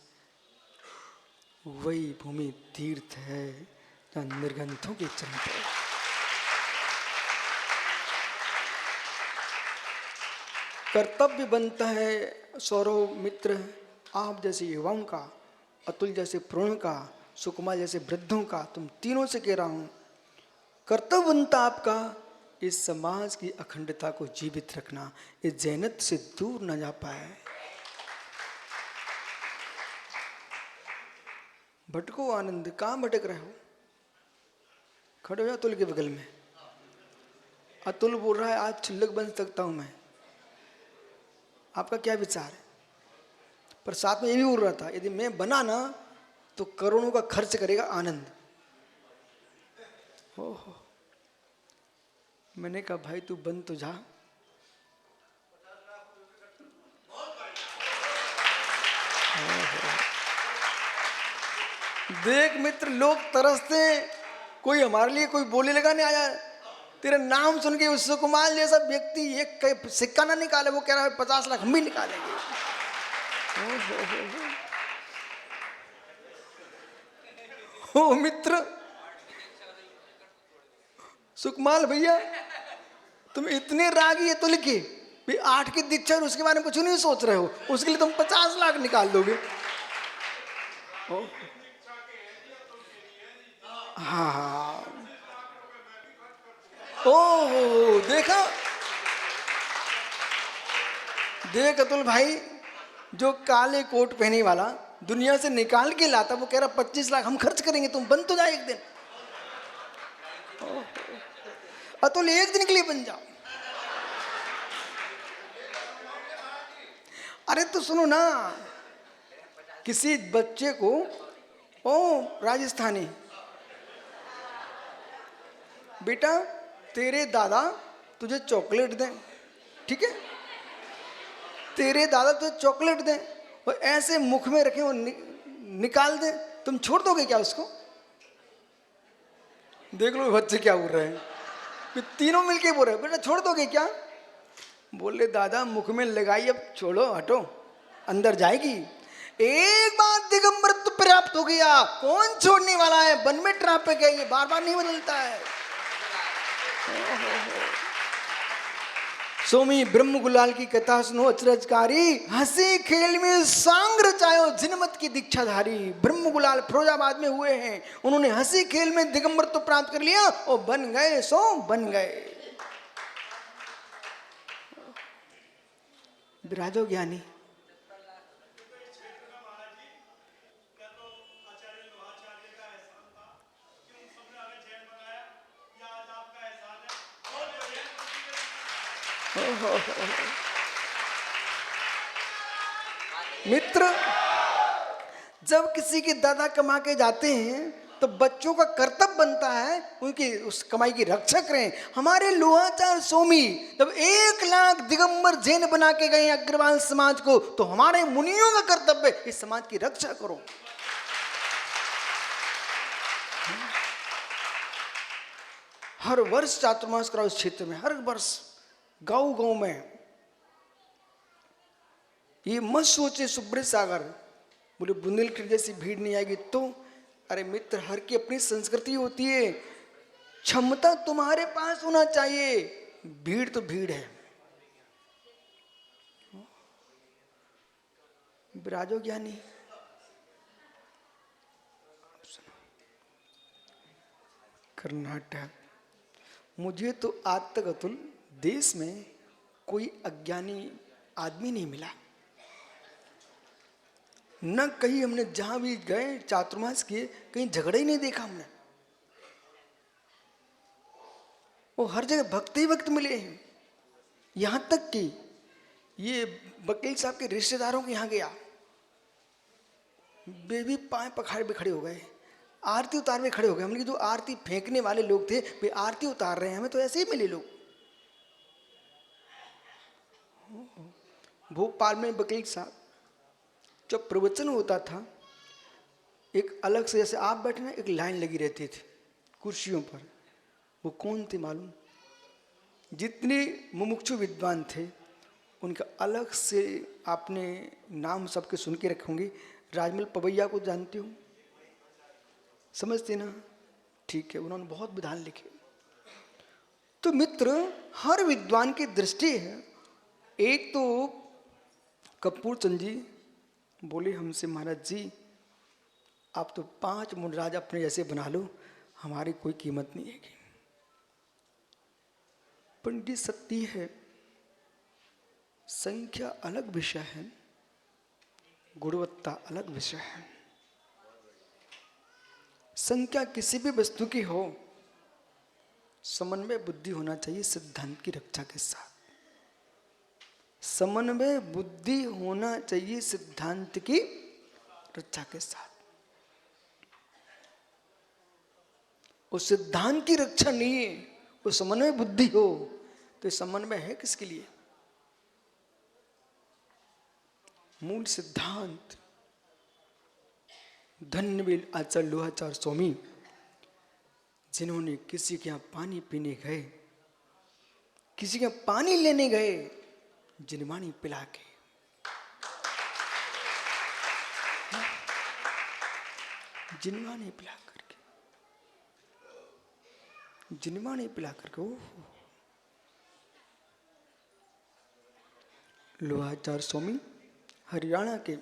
वही भूमि तीर्थ है जहाँ निर्गंथों के चलते। कर्तव्य बनता है सौरव मित्र, आप जैसे युवाओं का, अतुल जैसे प्रोण का, सुकुमार जैसे वृद्धों का, तुम तीनों से कह रहा हूं, कर्तव्य बनता आपका इस समाज की अखंडता को जीवित रखना, इस जैनत से दूर न जा पाए। भटको आनंद, कहां भटक रहे हो? खड़े हो अतुल के बगल में। अतुल बोल रहा है आज छिल्लक बन सकता हूं मैं, आपका क्या विचार है? पर साथ में ये भी बोल रहा था, यदि मैं बना ना तो करोड़ों का खर्च करेगा आनंद। ओहो, मैंने कहा भाई तू बन तो जा। देख मित्र, लोग तरसते, कोई हमारे लिए कोई बोले लगा नहीं आया, तेरा नाम सुन के उस सुकुमार जैसा व्यक्ति एक सिक्का ना निकाले, वो कह रहा है 50 लाख हम भी निकालेंगे। ओ मित्र सुकमाल भैया, तुम इतने रागी है तुल के भी 8 की दीक्षा और उसके बारे में कुछ नहीं सोच रहे हो, उसके लिए तुम 50 लाख निकाल दोगे। हाँ ओ देखा, देख अतुल भाई, जो काले कोट पहने वाला दुनिया से निकाल के लाता, वो कह रहा 25 लाख हम खर्च करेंगे, तुम बन तो जाए एक दिन। अतुल एक दिन के लिए बन जाओ। अरे तो सुनो ना, किसी बच्चे को, ओ राजस्थानी, बेटा तेरे दादा तुझे चॉकलेट दें, ठीक है, तेरे दादा तो चॉकलेट दे और ऐसे मुख में रखे वो निकाल दे, तुम छोड़ दोगे क्या उसको? देख लो बच्चे क्या बोल रहे हैं, तीनों मिलके बोल रहे हैं बेटा छोड़ दोगे क्या? बोले दादा मुख में लगाई, अब छोड़ो हटो, अंदर जाएगी। एक बार दिगंबर तो प्राप्त हो गया, कौन छोड़ने वाला है? वन में ट्रैप पे गए, ये बार बार नहीं बदलता है। स्वामी ब्रह्म गुलाल की कथा सुनो अचरजकारी, हंसी खेल में सांग रचायो जिनमत की दीक्षाधारी। ब्रह्म गुलाल फिरोजाबाद में हुए हैं, उन्होंने हंसी खेल में दिगंबर तो प्राप्त कर लिया और बन गए सो बन गए। विराजो ज्ञानी। मित्र, जब किसी के दादा कमा के जाते हैं तो बच्चों का कर्तव्य बनता है उनकी उस कमाई की रक्षा करें। हमारे लोहाचार स्वामी जब 1 लाख दिगंबर जैन बना के गए अग्रवाल समाज को, तो हमारे मुनियों का कर्तव्य इस समाज की रक्षा करो। हर वर्ष चातुर्मास कराओ इस क्षेत्र में, हर वर्ष गांव गांव में। ये मत सोचे सुब्रत सागर बोले बुंदेलखंड जैसी भीड़ नहीं आएगी तो। अरे मित्र, हर की अपनी संस्कृति होती है, क्षमता तुम्हारे पास होना चाहिए, भीड़ तो भीड़ है। विराजो ज्ञानी। कर्नाटक, मुझे तो आज तक अतुल देश में कोई अज्ञानी आदमी नहीं मिला, न कहीं हमने जहां भी गए चातुर्मास किए कहीं झगड़ा ही नहीं देखा हमने। वो हर जगह भक्त ही भक्त मिले हैं। यहां तक कि ये वकील साहब के रिश्तेदारों के यहाँ गया, वे भी पाए पखाड़े पे खड़े हो गए, आरती उतार में खड़े हो गए। हमने जो आरती फेंकने वाले लोग थे वे आरती उतार रहे हैं, हमें तो ऐसे ही मिले लोग। भोपाल में वकील साहब जब प्रवचन होता था, एक अलग से जैसे आप बैठे ना, एक लाइन लगी रहती थी कुर्सियों पर। वो कौन थे मालूम? जितने मुमुक्षु विद्वान थे उनका अलग से आपने नाम सबके सुन के रखे होंगे। राजमल पवैया को जानते हो, समझते ना? ठीक है, उन्होंने बहुत विधान लिखे। तो मित्र, हर विद्वान की दृष्टि है। एक तो कपूर चंद जी बोले हमसे, महाराज जी आप तो 5 मुंडराज अपने जैसे बना लो, हमारी कोई कीमत नहीं है। पंडित सत्य है, संख्या अलग विषय है, गुणवत्ता अलग विषय है। संख्या किसी भी वस्तु की हो, समन्वय बुद्धि होना चाहिए सिद्धांत की रक्षा के साथ। समन्वय बुद्धि होना चाहिए सिद्धांत की रक्षा के साथ। उस सिद्धांत की रक्षा नहीं है, वो समन्वय बुद्धि हो, तो समन्वय है किसके लिए? मूल सिद्धांत। धन्य आचार्य लोहाचार स्वामी, जिन्होंने किसी के यहां पानी पीने गए, किसी के यहां पानी लेने गए, जिनवाणी पिला के, जिनवाणी पिला करके, जिनवाणी पिला करके। ओह, लोहाचार स्वामी हरियाणा के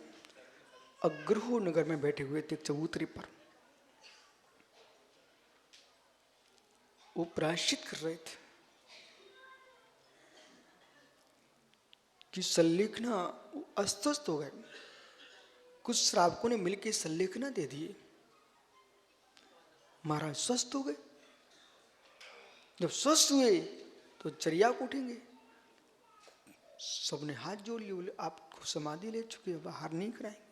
अग्रहो नगर में बैठे हुए थे चबूतरे पर। वो प्रायश्चित कर रहे थे कि संलेखना अस्वस्थ हो गए। कुछ श्रावकों ने मिलकर संलेखना दे दिए, महाराज स्वस्थ हो गए। जब स्वस्थ हुए तो चर्या को उठेंगे। सबने हाथ जोड़ लिए, बोले आप समाधि ले चुके हैं, बाहर नहीं कराएंगे।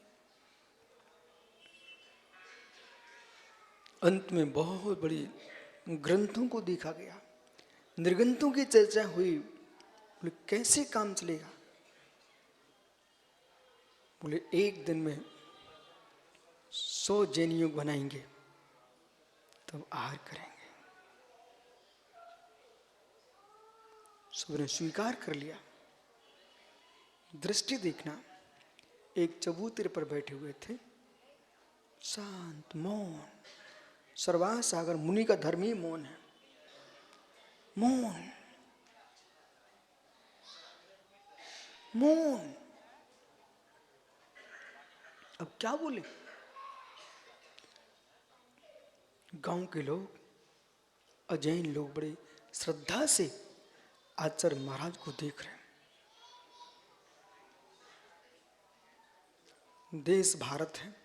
अंत में बहुत बड़ी ग्रंथों को देखा गया, निर्ग्रंथों की चर्चा हुई, बोले कैसे काम चलेगा। बोले एक दिन में 100 जैन योग बनाएंगे तब आहार करेंगे। सबने स्वीकार कर लिया। दृष्टि देखना, एक चबूतरे पर बैठे हुए थे, शांत मौन। सर्वा सागर मुनि का धर्म ही मौन है, मौन मौन। अब क्या बोले? गांव के लोग, अजैन लोग बड़े श्रद्धा से आचार्य महाराज को देख रहे हैं। देश भारत है,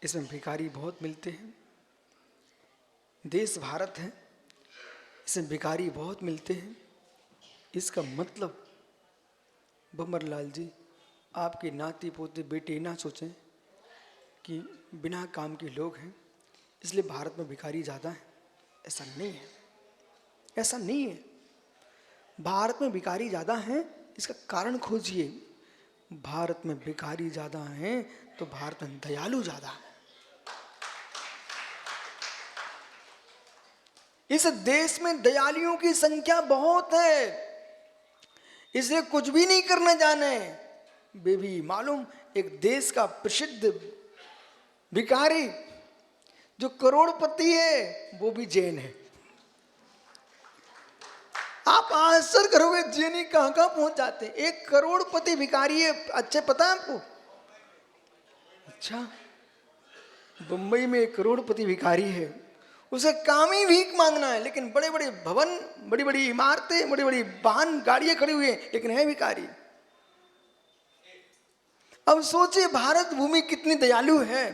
इसमें भिखारी बहुत मिलते हैं। देश भारत है, इसमें भिखारी बहुत मिलते हैं। इसका मतलब भंवरलाल जी, आपके नाती पोते बेटे ना सोचें कि बिना काम के लोग हैं इसलिए भारत में भिखारी ज़्यादा है। ऐसा नहीं है, ऐसा नहीं है। भारत में भिखारी ज़्यादा हैं, इसका कारण खोजिए। भारत में भिखारी ज़्यादा हैं तो भारत में दयालु ज़्यादा है। इस देश में दयालुओं की संख्या बहुत है, इसलिए कुछ भी नहीं करने जाने। बेबी मालूम, एक देश का प्रसिद्ध भिखारी जो करोड़पति है वो भी जैन है। आप आश्चर्य करोगे जैनी कहां कहां पहुंच जाते हैं। एक करोड़पति भिखारी है, अच्छे पता है आपको? अच्छा, बंबई में एक करोड़पति भिखारी है, उसे काम ही भीख मांगना है, लेकिन बड़े बड़े भवन, बड़ी बड़ी इमारतें, बड़ी बड़ी वाहन गाड़ियां खड़ी हुई हैं, लेकिन है भिखारी। अब सोचिए भारत भूमि कितनी दयालु है,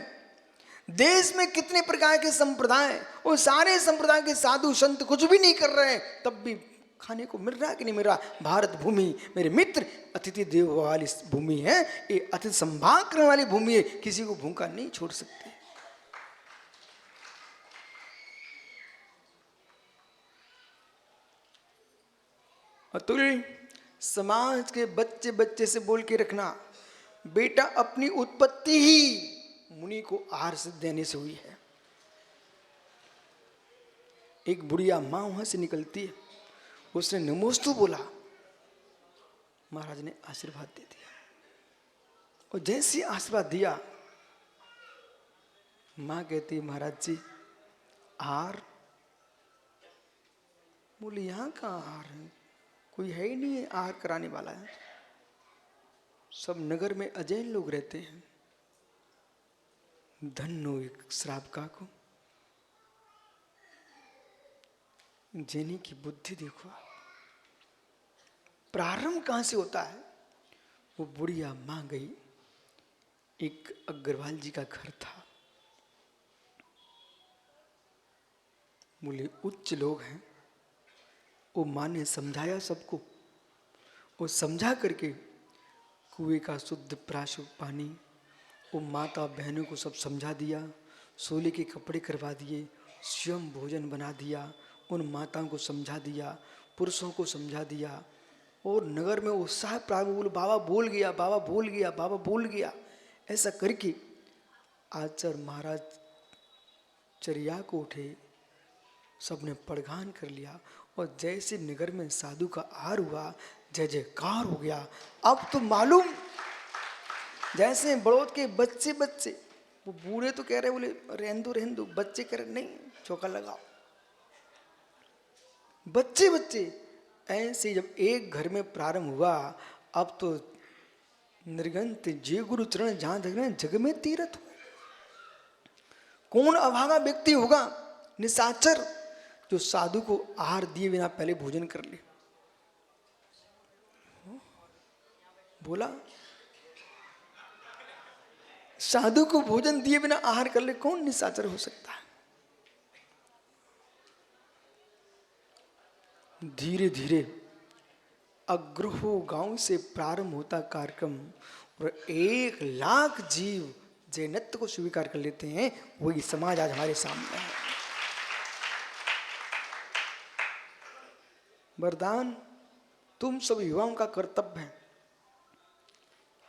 देश में कितने प्रकार के संप्रदाय, वो सारे संप्रदाय के साधु संत कुछ भी नहीं कर रहे हैं, तब भी खाने को मिल रहा है कि नहीं मिल रहा। भारत भूमि मेरे मित्र अतिथि देव वाली भूमि है, ये अतिथि संभाग करने वाली भूमि है, किसी को भूखा नहीं छोड़ सकते। अतुल, समाज के बच्चे बच्चे से बोल के रखना, बेटा अपनी उत्पत्ति ही मुनि को आहार से देने से हुई है। एक बुढ़िया माँ वहां से निकलती है, उसने नमोस्तु बोला, महाराज ने आशीर्वाद दे दिया, और जैसे आशीर्वाद दिया माँ कहती, महाराज जी आहार? बोले यहाँ का आहार है, कोई है ही नहीं है आहार कराने वाला है, सब नगर में अजैन लोग रहते हैं। धन्नो एक श्राप का को, जैनी की बुद्धि देखो आप, प्रारंभ कहां से होता है। वो बुढ़िया मां गई, एक अग्रवाल जी का घर था, बोले उच्च लोग हैं, वो मां ने समझाया सबको, वो समझा करके कुएं का शुद्ध प्राशुद्ध पानी वो माता बहनों को सब समझा दिया, सोले के कपड़े करवा दिए, स्वयं भोजन बना दिया, उन माताओं को समझा दिया, पुरुषों को समझा दिया, और नगर में उत्साह प्रारंभ, बोले बाबा बोल गया, बाबा बोल गया, बाबा बोल गया। ऐसा करके आचार्य महाराज चर्या को उठे, सबने पड़गान कर लिया, और जैसे नगर में साधु का आहार हुआ, जय जयकार हो गया। अब तो मालूम, जैसे बड़ौद के बच्चे बच्चे, वो बूढ़े तो कह रहे, बोले रहन दो, बच्चे कह रहे नहीं चौका लगाओ, बच्चे बच्चे। ऐसे जब एक घर में प्रारंभ हुआ, अब तो निर्गंत जे गुरु चरण जहां जग में तीरथ हो। कौन अभागा व्यक्ति होगा निशाचर जो साधु को आहार दिए बिना पहले भोजन कर ले? बोला साधु को भोजन दिए बिना आहार कर ले, कौन निशाचर हो सकता है? धीरे धीरे अग्रहो गांव से प्रारंभ होता कार्यक्रम, और 1 लाख जीव जैनत्व को स्वीकार कर लेते हैं। वही समाज आज हमारे सामने है। वरदान तुम सब युवाओं का कर्तव्य है,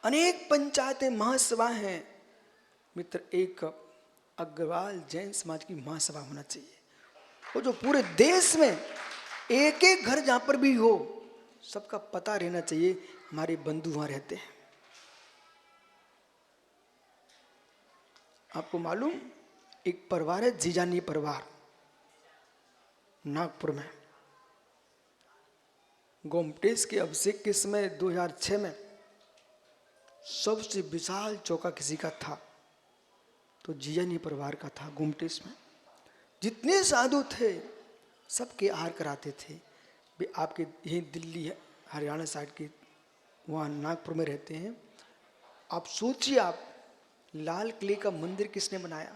अनेक पंचायतें महासभा हैं मित्र। एक अग्रवाल जैन समाज की महासभा होना चाहिए, वो जो पूरे देश में एक एक घर जहां पर भी हो सबका पता रहना चाहिए हमारे बंधु वहां रहते हैं। आपको मालूम, एक परिवार है जीजानी परिवार, नागपुर में। गोमटेश के अभिषेक के समय 2006 में सबसे विशाल चौका किसी का था तो जीजानी परिवार का था गोमटेश में। जितने साधु थे सबके आहार कराते थे। वे आपके यही दिल्ली हरियाणा साइड के वहाँ नागपुर में रहते हैं। आप सोचिए, आप लाल किले का मंदिर किसने बनाया?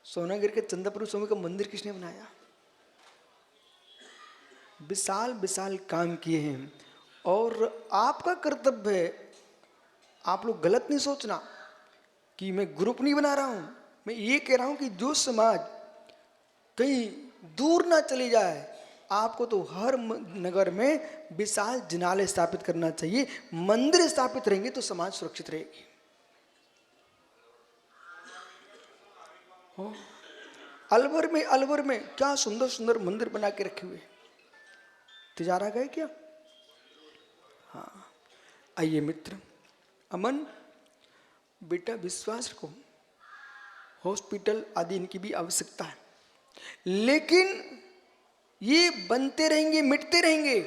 सोनागिर के चंद्रपुर स्वामी का मंदिर किसने बनाया? विशाल विशाल काम किए हैं। और आपका कर्तव्य है, आप लोग गलत नहीं सोचना कि मैं ग्रुप नहीं बना रहा हूं, मैं ये कह रहा हूं कि जो समाज कहीं दूर ना चली जाए, आपको तो हर नगर में विशाल जिनालय स्थापित करना चाहिए। मंदिर स्थापित रहेंगे तो समाज सुरक्षित रहेगी। अलवर में क्या सुंदर सुंदर मंदिर बना के रखे हुए। तिजारा गए क्या? हाँ, आइए मित्र। अमन बेटा, विश्वास रखो, हॉस्पिटल आदि इनकी भी आवश्यकता है, लेकिन ये बनते रहेंगे, मिटते रहेंगे।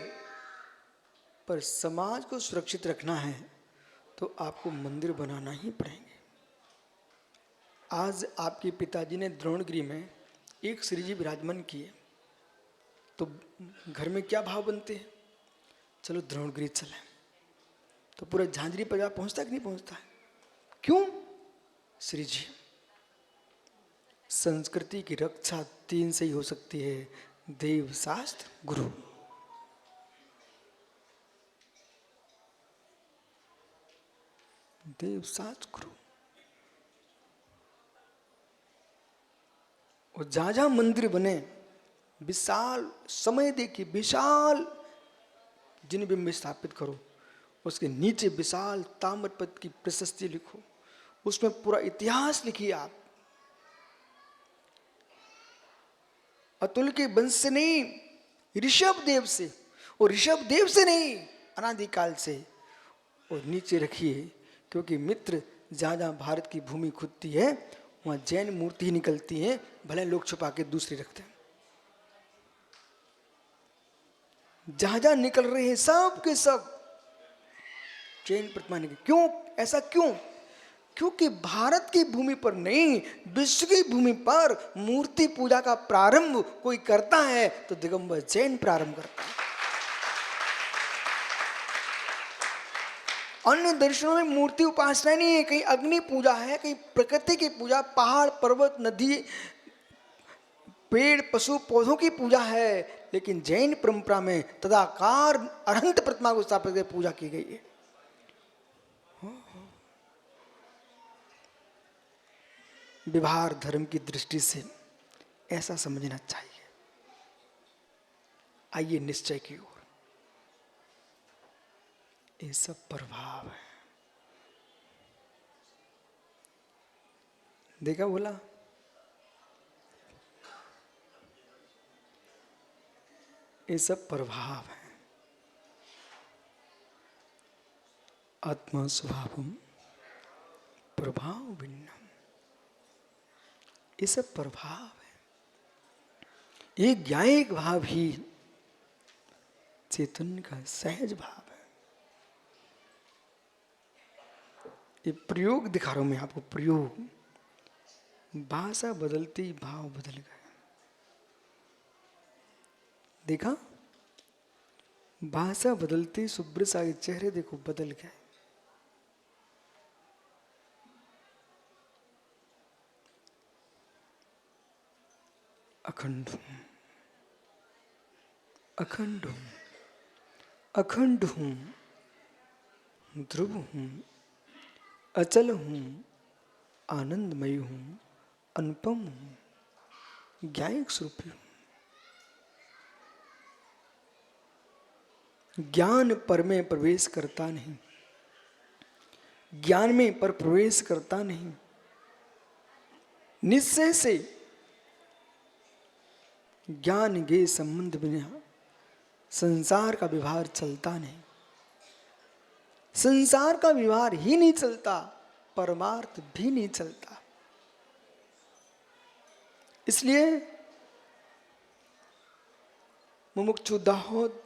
पर समाज को सुरक्षित रखना है तो आपको मंदिर बनाना ही पड़ेंगे। आज आपके पिताजी ने द्रोणगिरी में एक श्री जी विराजमान किए, तो घर में क्या भाव बनते हैं? चलो द्रोणगिरी चलें, तो पूरा झांझरी परिवार पहुंचता है कि नहीं पहुंचता है? क्यों? श्री जी, संस्कृति की रक्षा 3 से ही हो सकती है, देव, शास्त्र, गुरु। देव, शास्त्र, गुरु। और जहां जहां मंदिर बने, विशाल समय देखिए, विशाल जिनबिंब स्थापित करो, उसके नीचे विशाल ताम्रपत्र की प्रशस्ति लिखो, उसमें पूरा इतिहास लिखिए आप। अतुल के वंश से नहीं, ऋषभ देव से, और ऋषभ देव से नहीं, अनादिकाल से। और नीचे रखिए, क्योंकि मित्र जहां जहां भारत की भूमि खुदती है वहां जैन मूर्ति निकलती है, भले लोग छुपा के दूसरी रखते हैं। जहां जहां निकल रहे हैं सब के सब जैन प्रतिमा निकल। क्यों? ऐसा क्यों? क्योंकि भारत की भूमि पर नहीं, विश्व की भूमि पर मूर्ति पूजा का प्रारंभ कोई करता है तो दिगंबर जैन प्रारंभ करता है। अन्य दर्शनों में मूर्ति उपासना नहीं है, कहीं अग्नि पूजा है, कहीं प्रकृति की पूजा, पहाड़, पर्वत, नदी, पेड़, पशु, पौधों की पूजा है। लेकिन जैन परंपरा में तदाकार अनंत प्रतिमा को स्थापित करके पूजा की गई है। व्यवहार धर्म की दृष्टि से ऐसा समझना चाहिए। आइए निश्चय की ओर। ये सब प्रभाव है। देखा बोला, ये सब प्रभाव है। आत्मा स्वभावम प्रभाव भिन्नम, ये सब प्रभाव है। ये ज्ञायिक भाव ही चैतन्य का सहज भाव है। ये प्रयोग दिखा रहा हूं मैं आपको, प्रयोग। भाषा बदलती भाव बदल गए। देखा, भाषा बदलती शुभ्र सागे चेहरे देखो बदल गए। अखंड हूं, अखंड हूं, अखंड हूं, ध्रुव हूं, अचल हूं, आनंदमय हूं, अनुपम हूं, ज्ञायक स्वरूपी हूं। ज्ञान पर में प्रवेश करता नहीं, ज्ञान में पर प्रवेश करता नहीं। निश्चय से ज्ञान के संबंध बिना संसार का व्यवहार चलता नहीं। संसार का व्यवहार ही नहीं चलता, परमार्थ भी नहीं चलता। इसलिए मुमुक्षु दाहोद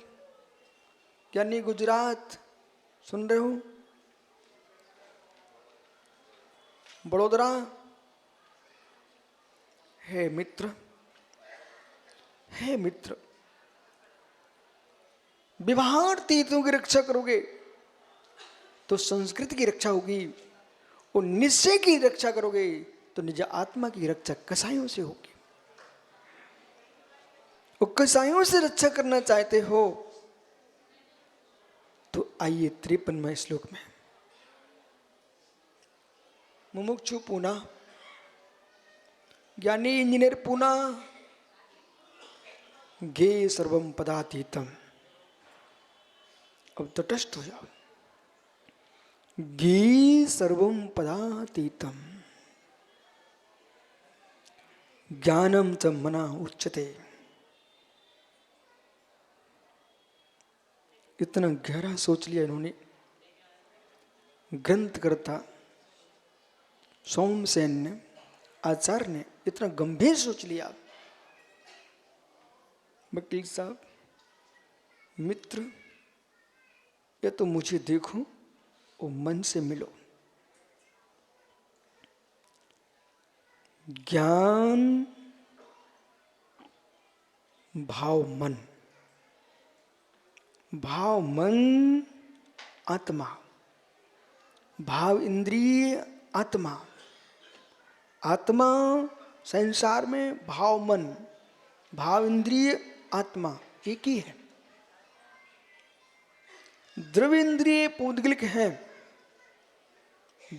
यानी गुजरात, सुन रहे हो, बड़ोदरा, हे मित्र, हे मित्र, व्यवहार तीर्थों की रक्षा करोगे तो संस्कृति की रक्षा होगी, और निश्चय की रक्षा करोगे तो निज आत्मा की रक्षा कसायों से होगी। और कसायों से रक्षा करना चाहते हो तो आइए 53वें श्लोक में। मुमुक्षु पूना ज्ञानी इंजीनियर पूना गे सर्वम पदातीतम। अब तटस्थ हो जाओ। गे सर्वम पदातीतम ज्ञानम च मना उच्यते। इतना गहरा सोच लिया इन्होंने। ग्रंथकर्ता सोमसेन ने, आचार्य ने इतना गंभीर सोच लिया। वकील साहब, मित्र, या तो मुझे देखो और मन से मिलो। ज्ञान भाव मन, भाव मन आत्मा, भाव इंद्रिय आत्मा, आत्मा संसार में, भाव मन, भाव इंद्रिय आत्मा एक ही है। द्रव्य इंद्रिय पौद्गलिक है,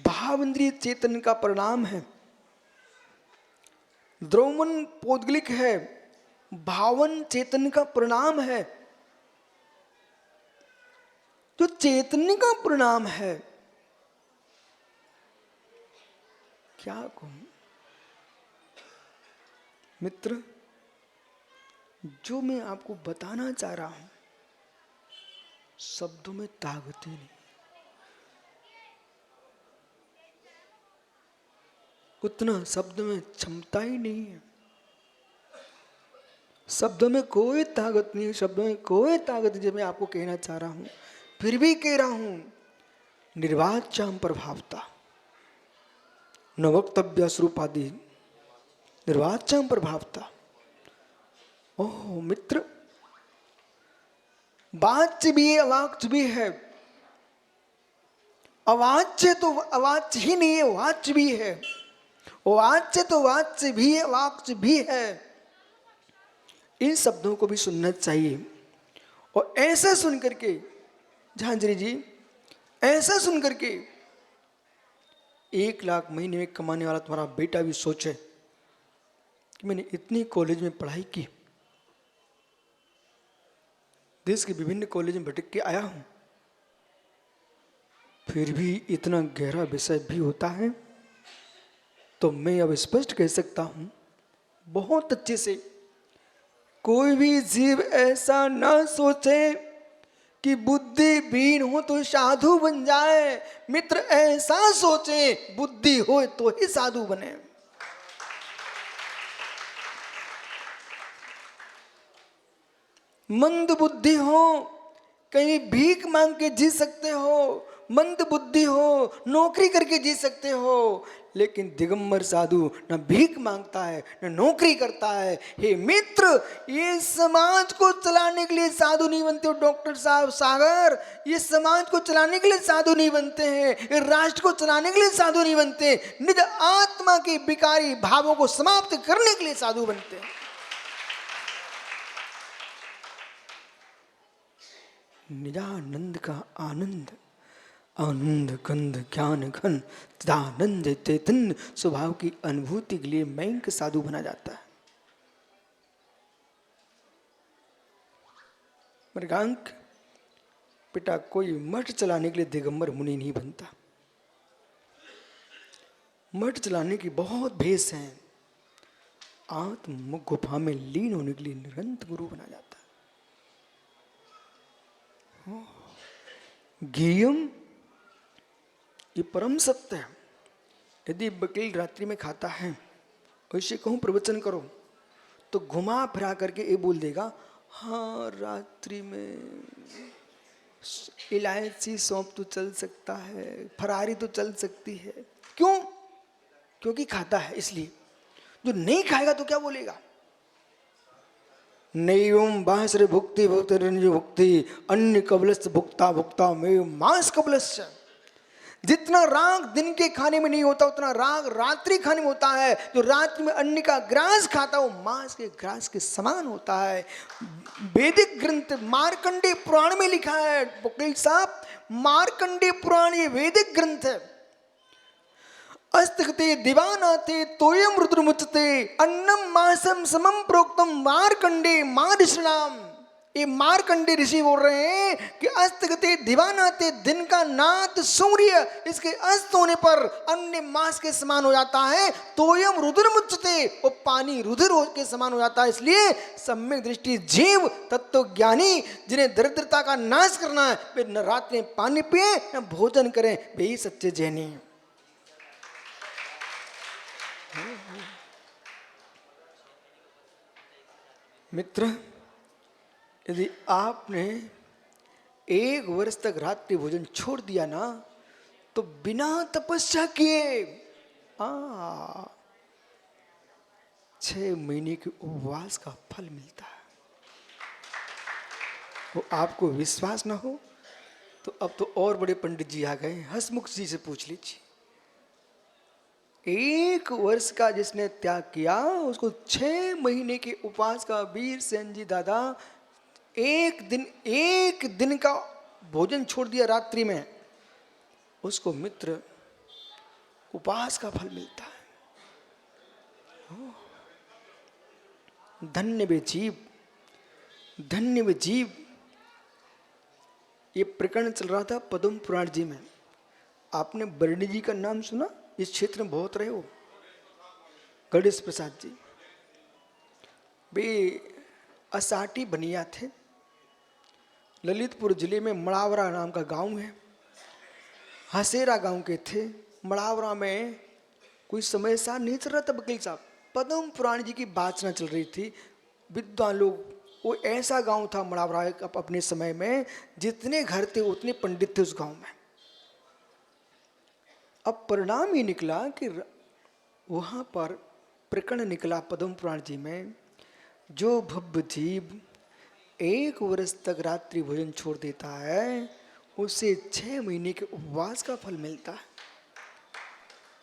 भाव इंद्रिय चेतन का परिणाम है। द्रव्यमन पौद्गलिक है, भावन चेतन का परिणाम है। जो चेतन का परिणाम है, क्या कहूं मित्र, जो मैं आपको बताना चाह रहा हूं शब्दों में ताकत ही नहीं, उतना शब्द में क्षमता ही नहीं है। शब्दों में कोई ताकत नहीं है, शब्दों में कोई ताकत नहीं। जो मैं आपको कहना चाह रहा हूं फिर भी कह रहा हूं, निर्वाच्याम प्रभावता न वक्तव्य स्वरूपादि निर्वाच्याम प्रभावता। ओह मित्र, वाच्य भी है, अवाच्य भी है। अवाच्य तो अवाच्य ही नहीं है, वाच्य भी है। वाच्य तो वाच्य भी है, वाच्य भी है। इन शब्दों को भी सुनना चाहिए। और ऐसा सुन करके झांझरी जी, ऐसा सुन करके 1 लाख महीने में कमाने वाला तुम्हारा बेटा भी सोचे कि मैंने इतनी कॉलेज में पढ़ाई की, देश के विभिन्न कॉलेज में भटक के आया हूं, फिर भी इतना गहरा विषय भी होता है। तो मैं अब स्पष्ट कह सकता हूं बहुत अच्छे से, कोई भी जीव ऐसा ना सोचे कि बुद्धिहीन हो तो साधु बन जाए। मित्र ऐसा सोचे बुद्धि हो तो ही साधु बने। मंद बुद्धि हो, कहीं भीख मांग के जी सकते हो, मंद बुद्धि हो, नौकरी करके जी सकते हो, लेकिन दिगंबर साधु न भीख मांगता है न नौकरी करता है। हे मित्र, ये समाज को चलाने के लिए साधु नहीं बनते हो डॉक्टर साहब सागर, ये समाज को चलाने के लिए साधु नहीं बनते हैं, राष्ट्र को चलाने के लिए साधु नहीं बनते, निज आत्मा के विकारी भावों को समाप्त करने के लिए साधु बनते हैं। निजानंद का आनंद, आनंद गंध ज्ञान घन तदानंद चैतन्य स्वभाव की अनुभूति के लिए मैंक साधु बना जाता है। मृगांक पिता कोई मठ चलाने के लिए दिगंबर मुनि नहीं बनता। मठ चलाने की बहुत भेष है, आत्म गुफा में लीन होने के लिए निरंतर गुरु बना जाता है। ज्ञेयम, ये परम सत्य है। यदि वकील रात्रि में खाता है और इसे कहूँ प्रवचन करो, तो घुमा फिरा करके ये बोल देगा, हाँ रात्रि में इलायची सौंप तो चल सकता है, फरारी तो चल सकती है। क्यों? क्योंकि खाता है इसलिए। जो नहीं खाएगा तो क्या बोलेगा? नैवं बाहसरे भुक्ति भुक्ति रंज भुक्ति अन्य कबलस्य भुक्ता भुक्ता में मांस कबलस्य। जितना राग दिन के खाने में नहीं होता, उतना राग रात्रि खाने में होता है। जो रात्रि में अन्न का ग्रास खाता है, वो मांस के ग्रास के समान होता है। वैदिक ग्रंथ मार्कंडेय पुराण में लिखा है, वकील साहब, मार्कंडेय पुराण ये वैदिक ग्रंथ है। अस्तगते दिवानाते तोयम रुद्रमुच्यते अन्नम मासम समम प्रोक्तम मार्कंडेय मार्षणाम। ये मार्कंडेय ऋषि बोल रहे हैं कि अस्तगते दिवानाते, दिन का नाथ सूर्य इसके अस्त होने पर अन्य मास के समान हो जाता है। तोयम रुद्रमुच्यते, वो पानी रुधिर के समान हो जाता है। इसलिए सम्यक दृष्टि जीव तत्व ज्ञानी जिन्हें दरिद्रता का नाश करना है, वे न रात में पानी पिए न भोजन करें, वे ही सच्चे जैनी। मित्र, यदि आपने 1 वर्ष तक रात्रि भोजन छोड़ दिया ना, तो बिना तपस्या किए 6 महीने के उपवास का फल मिलता है। वो आपको विश्वास ना हो तो अब तो और बड़े पंडित जी आ गए, हसमुख जी से पूछ लीजिए। 1 वर्ष का जिसने त्याग किया, उसको 6 महीने के उपवास का, वीर सेन जी दादा, एक दिन का भोजन छोड़ दिया रात्रि में, उसको मित्र उपवास का फल मिलता है। धन्य वे जीव, धन्य वे जीव। ये प्रकरण चल रहा था पद्म पुराण जी में। आपने बरणी जी का नाम सुना? इस क्षेत्र में बहुत रहे हो, गणेश प्रसाद जी। वे असाटी बनिया थे। ललितपुर जिले में मड़ावरा नाम का गांव है, हसेरा गांव के थे। मड़ावरा में कोई समय सा नहीं चल रहा था वकील साहब, पद्म पुराण जी की वाचना चल रही थी। विद्वान लोग, वो ऐसा गांव था मड़ावरा अपने समय में, जितने घर थे उतने पंडित थे उस गांव में। अब परिणाम ये निकला कि वहाँ पर प्रकरण निकला पद्म पुराण जी में, जो भव्य जीव 1 वर्ष तक रात्रि भोजन छोड़ देता है, उसे 6 महीने के उपवास का फल मिलता है।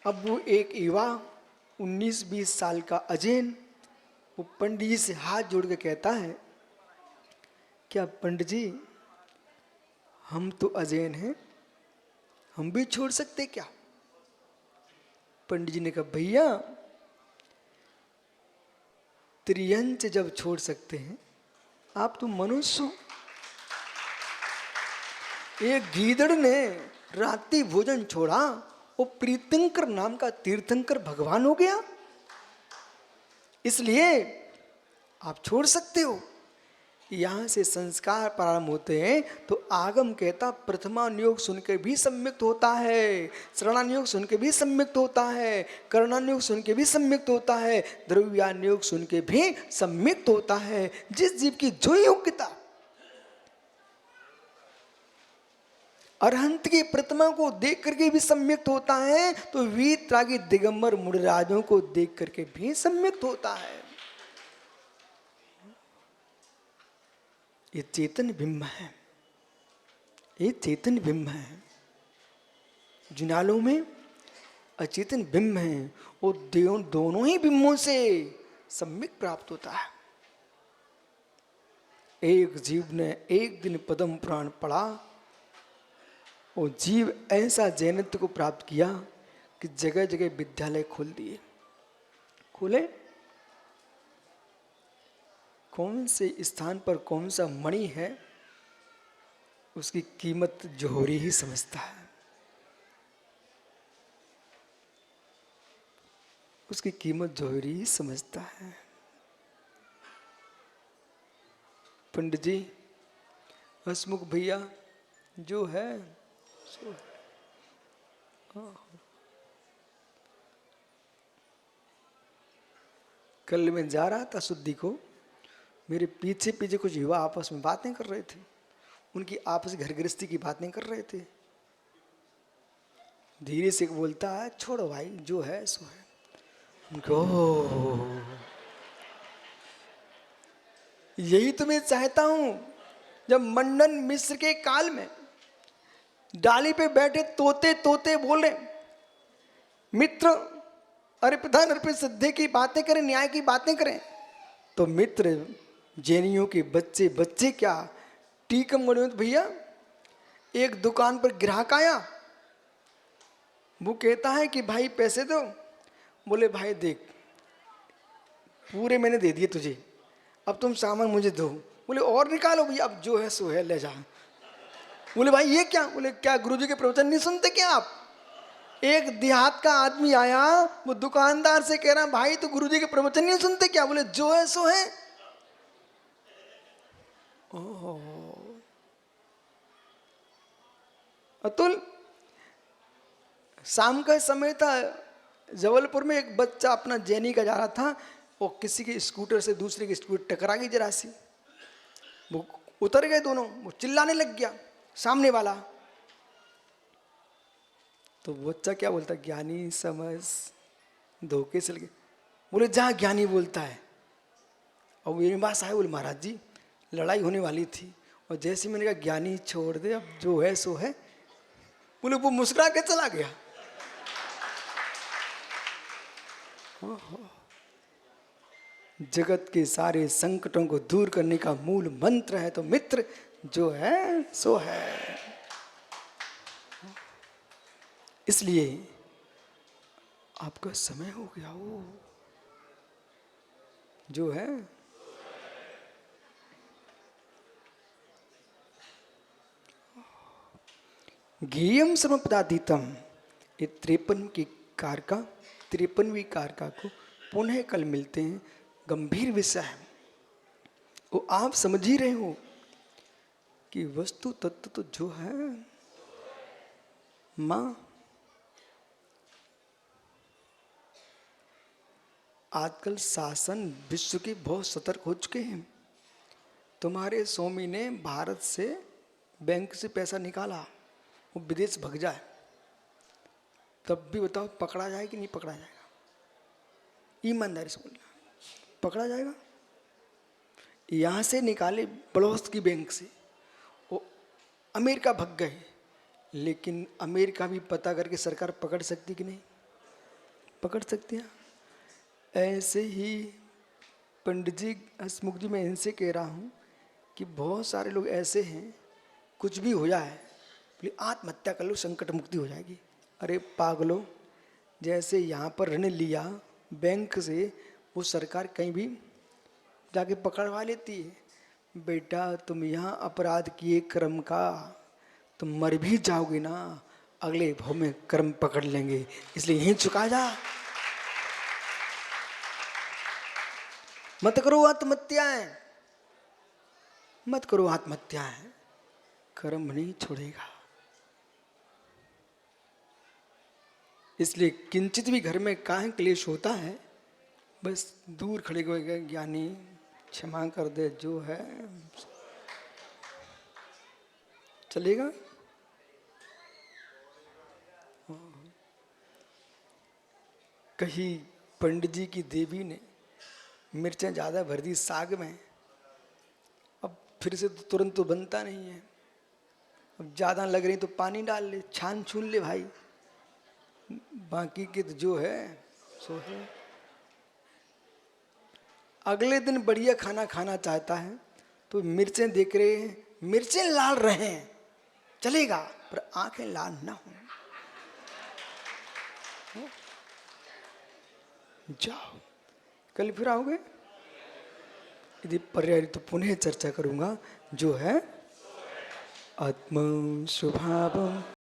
अब वो एक युवा 19-20 साल का अजैन, वो पंडित जी से हाथ जोड़ के कहता है, क्या पंडित जी, हम तो अजैन हैं, हम भी छोड़ सकते क्या? पंडित जी ने कहा, भैया त्रियंच जब छोड़ सकते हैं, आप तो मनुष्य हो। एक गीदड़ ने रात्रि भोजन छोड़ा, वो प्रीतंकर नाम का तीर्थंकर भगवान हो गया। इसलिए आप छोड़ सकते हो। यहाँ से संस्कार प्रारंभ होते हैं। तो आगम कहता, प्रथमानुयोग सुन के भी सम्यक्त होता है, श्रवणानुयोग सुन के भी सम्यक्त होता है, कर्णानुयोग सुन के भी सम्यक्त होता है, द्रव्यानुयोग सुन के भी सम्यक्त होता है। जिस जीव की जो योग्यता, अरहंत की प्रतिमा को देख करके भी सम्यक्त होता है, तो वीतरागी दिगंबर मुनिराजों को देख करके भी सम्यक्त होता है। ये चेतन बिंब है, ये चेतन बिंब है। जिनालों में अचेतन बिंब है, वो दोनों ही बिंबों से सम्यक प्राप्त होता है। एक जीव ने एक दिन पद्म पुराण पढ़ा, वो जीव ऐसा जैनत्व को प्राप्त किया कि जगह जगह विद्यालय खोल दिए। खोले, कौन से स्थान पर कौन सा मणि है, उसकी कीमत जोहरी ही समझता है। उसकी कीमत जोहरी ही समझता है। पंडित जी, हसमुख भैया जो है सो हाँ। कल मैं जा रहा था शुद्धि को, मेरे पीछे पीछे कुछ युवा आपस में बातें कर रहे थे, उनकी आपस घर गृहस्थी की बातें कर रहे थे। धीरे से बोलता है, छोड़ो भाई जो है सो है। उनको यही तो मैं चाहता हूं। जब मंडन मिस्र के काल में डाली पे बैठे तोते तोते बोले, मित्र अर्पिधन अर्पित सिद्धि की बातें करें, न्याय की बातें करें, तो मित्र जैनियों के बच्चे बच्चे क्या टीकम गणित भैया। एक दुकान पर ग्राहक आया, वो कहता है कि भाई पैसे दो। बोले भाई देख, पूरे मैंने दे दिए तुझे, अब तुम सामान मुझे दो। बोले और निकालो भैया, अब जो है सो है ले जा। बोले भाई ये क्या? बोले क्या गुरुजी के प्रवचन नहीं सुनते क्या आप? एक देहात का आदमी आया, वो दुकानदार से कह रहा भाई तो गुरुजी के प्रवचन नहीं सुनते क्या? बोले जो है सो है। अतुल, शाम का समय था, जबलपुर में एक बच्चा अपना जैनी का जा रहा था, वो किसी के स्कूटर से दूसरे की स्कूटर टकरा गई जरा सी, वो उतर गए दोनों, वो चिल्लाने लग गया सामने वाला। तो बच्चा क्या बोलता, ज्ञानी समझ धोखे से लगे। बोले जहाँ ज्ञानी बोलता है। और मेरे पास आए, बोले महाराज जी लड़ाई होने वाली थी, और जैसे मैंने कहा ज्ञानी छोड़ दे, अब जो है सो है। बोले वो मुस्कुरा के चला गया। जगत के सारे संकटों को दूर करने का मूल मंत्र है तो मित्र जो है सो है। इसलिए आपका समय हो गया, वो जो है ज्ञेयम समपदातीतम। ये 53 की कारका 53वीं कारका को पुनः कल मिलते हैं। गंभीर विषय है वो, आप समझ ही रहे हो कि वस्तु तत्व तो जो है मां। आजकल शासन विश्व के बहुत सतर्क हो चुके हैं। तुम्हारे स्वामी ने भारत से बैंक से पैसा निकाला, वो विदेश भग जाए, तब भी बताओ पकड़ा जाए कि नहीं पकड़ा जाएगा? ईमानदारी से बोलना, पकड़ा जाएगा? यहाँ से निकाले बड़ौस्त की बैंक से, वो अमेरिका भग गए, लेकिन अमेरिका भी पता करके सरकार पकड़ सकती कि नहीं? पकड़ सकती है। ऐसे ही पंडित जी हसमुख जी, मैं इनसे कह रहा हूँ कि बहुत सारे लोग ऐसे हैं, कुछ भी हो जाए बोले आत्महत्या कर लो, संकट मुक्ति हो जाएगी। अरे पागलो, जैसे यहाँ पर ऋण लिया बैंक से, वो सरकार कहीं भी जाके पकड़वा लेती है। बेटा तुम यहाँ अपराध किए कर्म का, तुम मर भी जाओगे ना, अगले भाव में कर्म पकड़ लेंगे, इसलिए यहीं चुका जा। मत करो आत्महत्याएं, मत करो आत्महत्याएं, कर्म नहीं छोड़ेगा। इसलिए किंचित भी घर में काहे क्लेश होता है, बस दूर खड़े हुए ज्ञानी क्षमा कर दे, जो है चलेगा। कहीं पंडित जी की देवी ने मिर्चें ज़्यादा भर दी साग में, अब फिर से तो तुरंत तो बनता नहीं है, अब ज़्यादा लग रही तो पानी डाल ले, छान छून ले भाई, बाकी के तो जो है सो है। अगले दिन बढ़िया खाना खाना चाहता है तो मिर्चें देख रहे हैं, मिर्चें लाल रहे हैं चलेगा, पर आंखें लाल ना हो। जाओ, कल फिर आओगे? यदि पर्याय तो पुनः चर्चा करूंगा, जो है आत्म स्वभावम